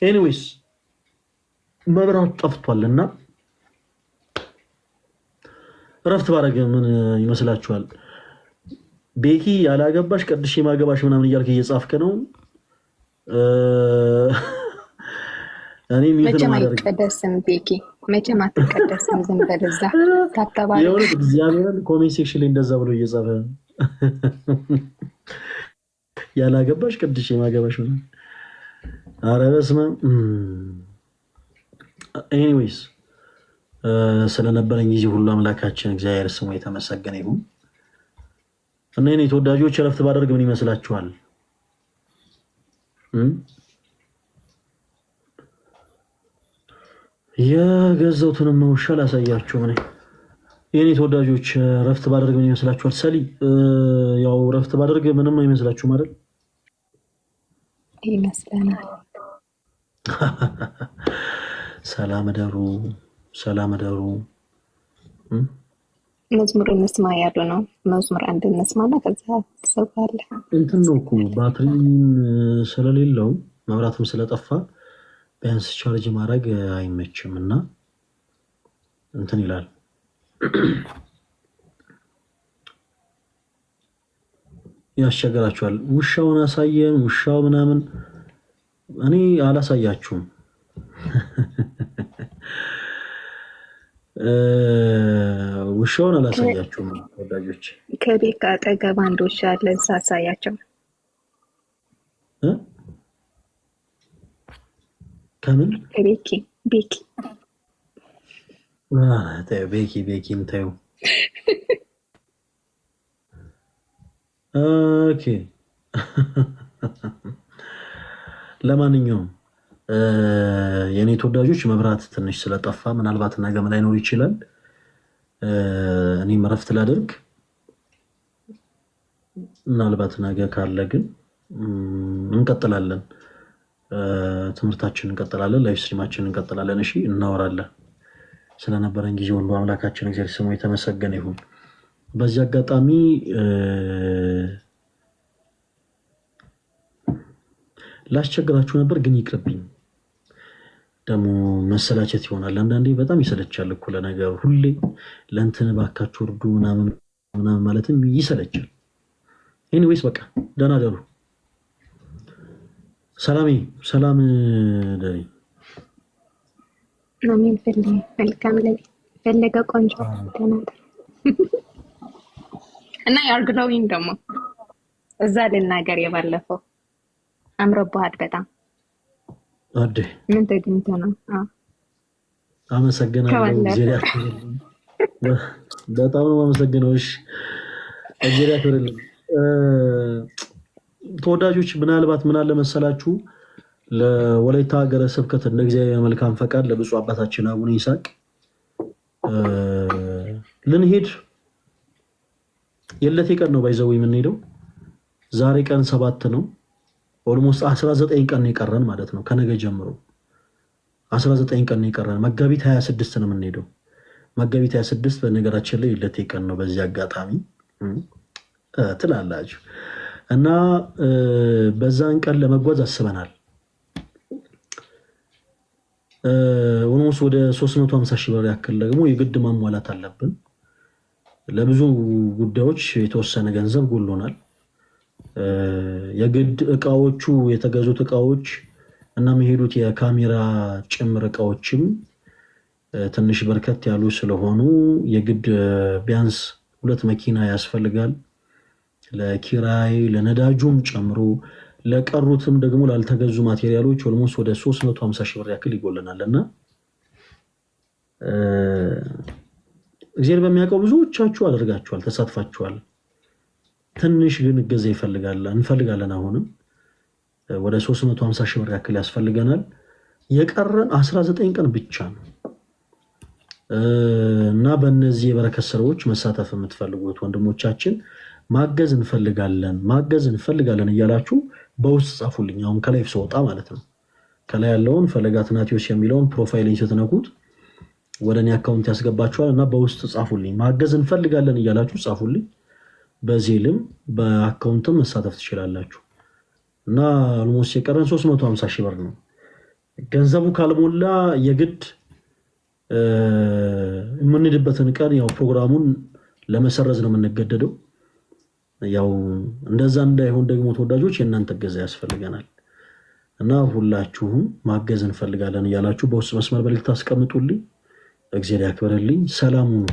ኤኒዌይስ መብራቱ ጠፍቷልና እረፍት ባረገ ምን ይመስላችኋል? ቤኪ ያላገባሽ ቀድሽ ማገባሽ ምናምን እያልክ እየጻፍከ ነው። እኔ መቼም አይቀደስም ቤኪ፣ መቼም አትቀደስም። ዝም በለዛ ታተባለ የሆነ እግዚአብሔርን ኮሜንት ሴክሽን ላይ እንደዛ ብሎ እየጻፈ ያላገባሽ ቀድሽ ማገባሽ ምናምን። ኧረ በስመ አብ። ኤኒዌይስ ስለነበረኝ ጊዜ ሁሉ አምላካችን እግዚአብሔር ስሙ የተመሰገነ ይሁን። እና የኔ ተወዳጆች እረፍት ባደርግ ምን ይመስላችኋል? የገዛሁትን ውሻ ላሳያችሁ። ምን የኔ ተወዳጆች እረፍት ባደርግ ምን ይመስላችኋል? ሰሊ ያው እረፍት ባደርግ ምንም አይመስላችሁም አይደል? ይመስለናል። ሰላም እደሩ፣ ሰላም እደሩ። መዝሙር እንስማ ያሉ ነው። መዝሙር አንድ እንስማና ከዛ ትሰባለ። እንትን ነው እኮ ባትሪም ስለሌለው መብራትም ስለጠፋ ቢያንስ ቻርጅ ማድረግ አይመችም እና እንትን ይላል። ያስቸግራችኋል። ውሻውን አሳየን፣ ውሻው ምናምን እኔ አላሳያችሁም። ውሻውን አላሳያችሁም ወዳጆች። ከቤት አጠገብ አንድ ውሻ አለ፣ እዛ አሳያቸው። ከምን ቤኪ ቤኪ ቤኪን ተይው። ኦኬ ለማንኛውም የኔ ተወዳጆች መብራት ትንሽ ስለጠፋ ምናልባት ነገም ላይኖር ይችላል። እኔም እረፍት ላድርግ። ምናልባት ነገ ካለ ግን እንቀጥላለን፣ ትምህርታችንን እንቀጥላለን፣ ላይቭ ስትሪማችንን እንቀጥላለን። እሺ እናወራለን። ስለነበረን ጊዜ ሁሉ አምላካችን እግዚአብሔር ስሙ የተመሰገነ ይሁን። በዚህ አጋጣሚ ላስቸግራችሁ ነበር ግን ይቅርብኝ። ደግሞ መሰላቸት ይሆናል አንዳንዴ፣ በጣም ይሰለቻል እኮ ለነገሩ። ሁሌ ለእንትን እባካችሁ እርዱ ምናምን ማለትም ይሰለቻል። ኤኒዌይስ በቃ ደህና ደሩ። ሰላም ደሪ አሜን። መልካም ላይ ፈለገ ቆንጆ ደህና ደሩ እና ያርግለውኝ ደግሞ እዛ ልናገር የባለፈው አምሮብሃል በጣም አዴ ምን ተገኝቶ ነው? አመሰግናለሁ። እግዚአብሔር ያክብርልኝ። በጣም ነው አመሰግነው። እሺ እግዚአብሔር ያክብርልኝ። ተወዳጆች ምናልባት ምን አለ መሰላችሁ ለወላይታ ሀገረ ስብከት እንደ እግዚአብሔር መልካም ፈቃድ ለብፁዕ አባታችን አቡነ ይስሐቅ ልንሄድ የለቴ ቀን ነው ባይዘው የምንሄደው። ዛሬ ቀን 7 ነው። ኦልሞስት 19 ቀን የቀረን ማለት ነው። ከነገ ጀምሮ 19 ቀን የቀረን። መጋቢት 26 ነው የምንሄደው። መጋቢት 26 በነገራችን ላይ የለቴ ቀን ነው። በዚህ አጋጣሚ ትላላችሁ እና በዛን ቀን ለመጓዝ አስበናል። ኦልሞስት ወደ 350 ሺህ ብር ያክል ደግሞ የግድ ማሟላት አለብን። ለብዙ ጉዳዮች የተወሰነ ገንዘብ ጎሎናል። የግድ እቃዎቹ የተገዙት እቃዎች እና የሚሄዱት የካሜራ ጭምር እቃዎችም ትንሽ በርከት ያሉ ስለሆኑ የግድ ቢያንስ 2 መኪና ያስፈልጋል። ለኪራይ ለነዳጁም ጨምሮ ለቀሩትም ደግሞ ላልተገዙ ማቴሪያሎች ኦልሞስት ወደ 350 ሺህ ብር ያክል ይጎለናል እና እግዚአብሔር በሚያውቀው ብዙዎቻችሁ አድርጋችኋል፣ ተሳትፋችኋል። ትንሽ ግን እገዛ እንፈልጋለን። አሁንም ወደ 350 ሺህ ብር ያክል ያስፈልገናል። የቀረን 19 ቀን ብቻ ነው እና በእነዚህ የበረከት ስራዎች መሳተፍ የምትፈልጉት ወንድሞቻችን ማገዝ እንፈልጋለን እያላችሁ በውስጥ ጻፉልኝ። አሁን ከላይ ስወጣ ማለት ነው ከላይ ያለውን ፈለገ አትናቴዎስ የሚለውን ፕሮፋይልን ስትነኩት ወደ እኔ አካውንት ያስገባችኋል እና በውስጥ ጻፉልኝ። ማገዝ እንፈልጋለን እያላችሁ ጻፉልኝ። በዜልም በአካውንትም መሳተፍ ትችላላችሁ እና አልሞስት የቀረን 350 ሺህ ብር ነው። ገንዘቡ ካልሞላ የግድ የምንሄድበትን ቀን ያው ፕሮግራሙን ለመሰረዝ ነው የምንገደደው። ያው እንደዛ እንዳይሆን ደግሞ ተወዳጆች የእናንተ እገዛ ያስፈልገናል እና ሁላችሁም ማገዝ እንፈልጋለን እያላችሁ በውስጥ መስመር መልእክት አስቀምጡልኝ። እግዚአብሔር ያክብርልኝ። ሰላም ሁኑ።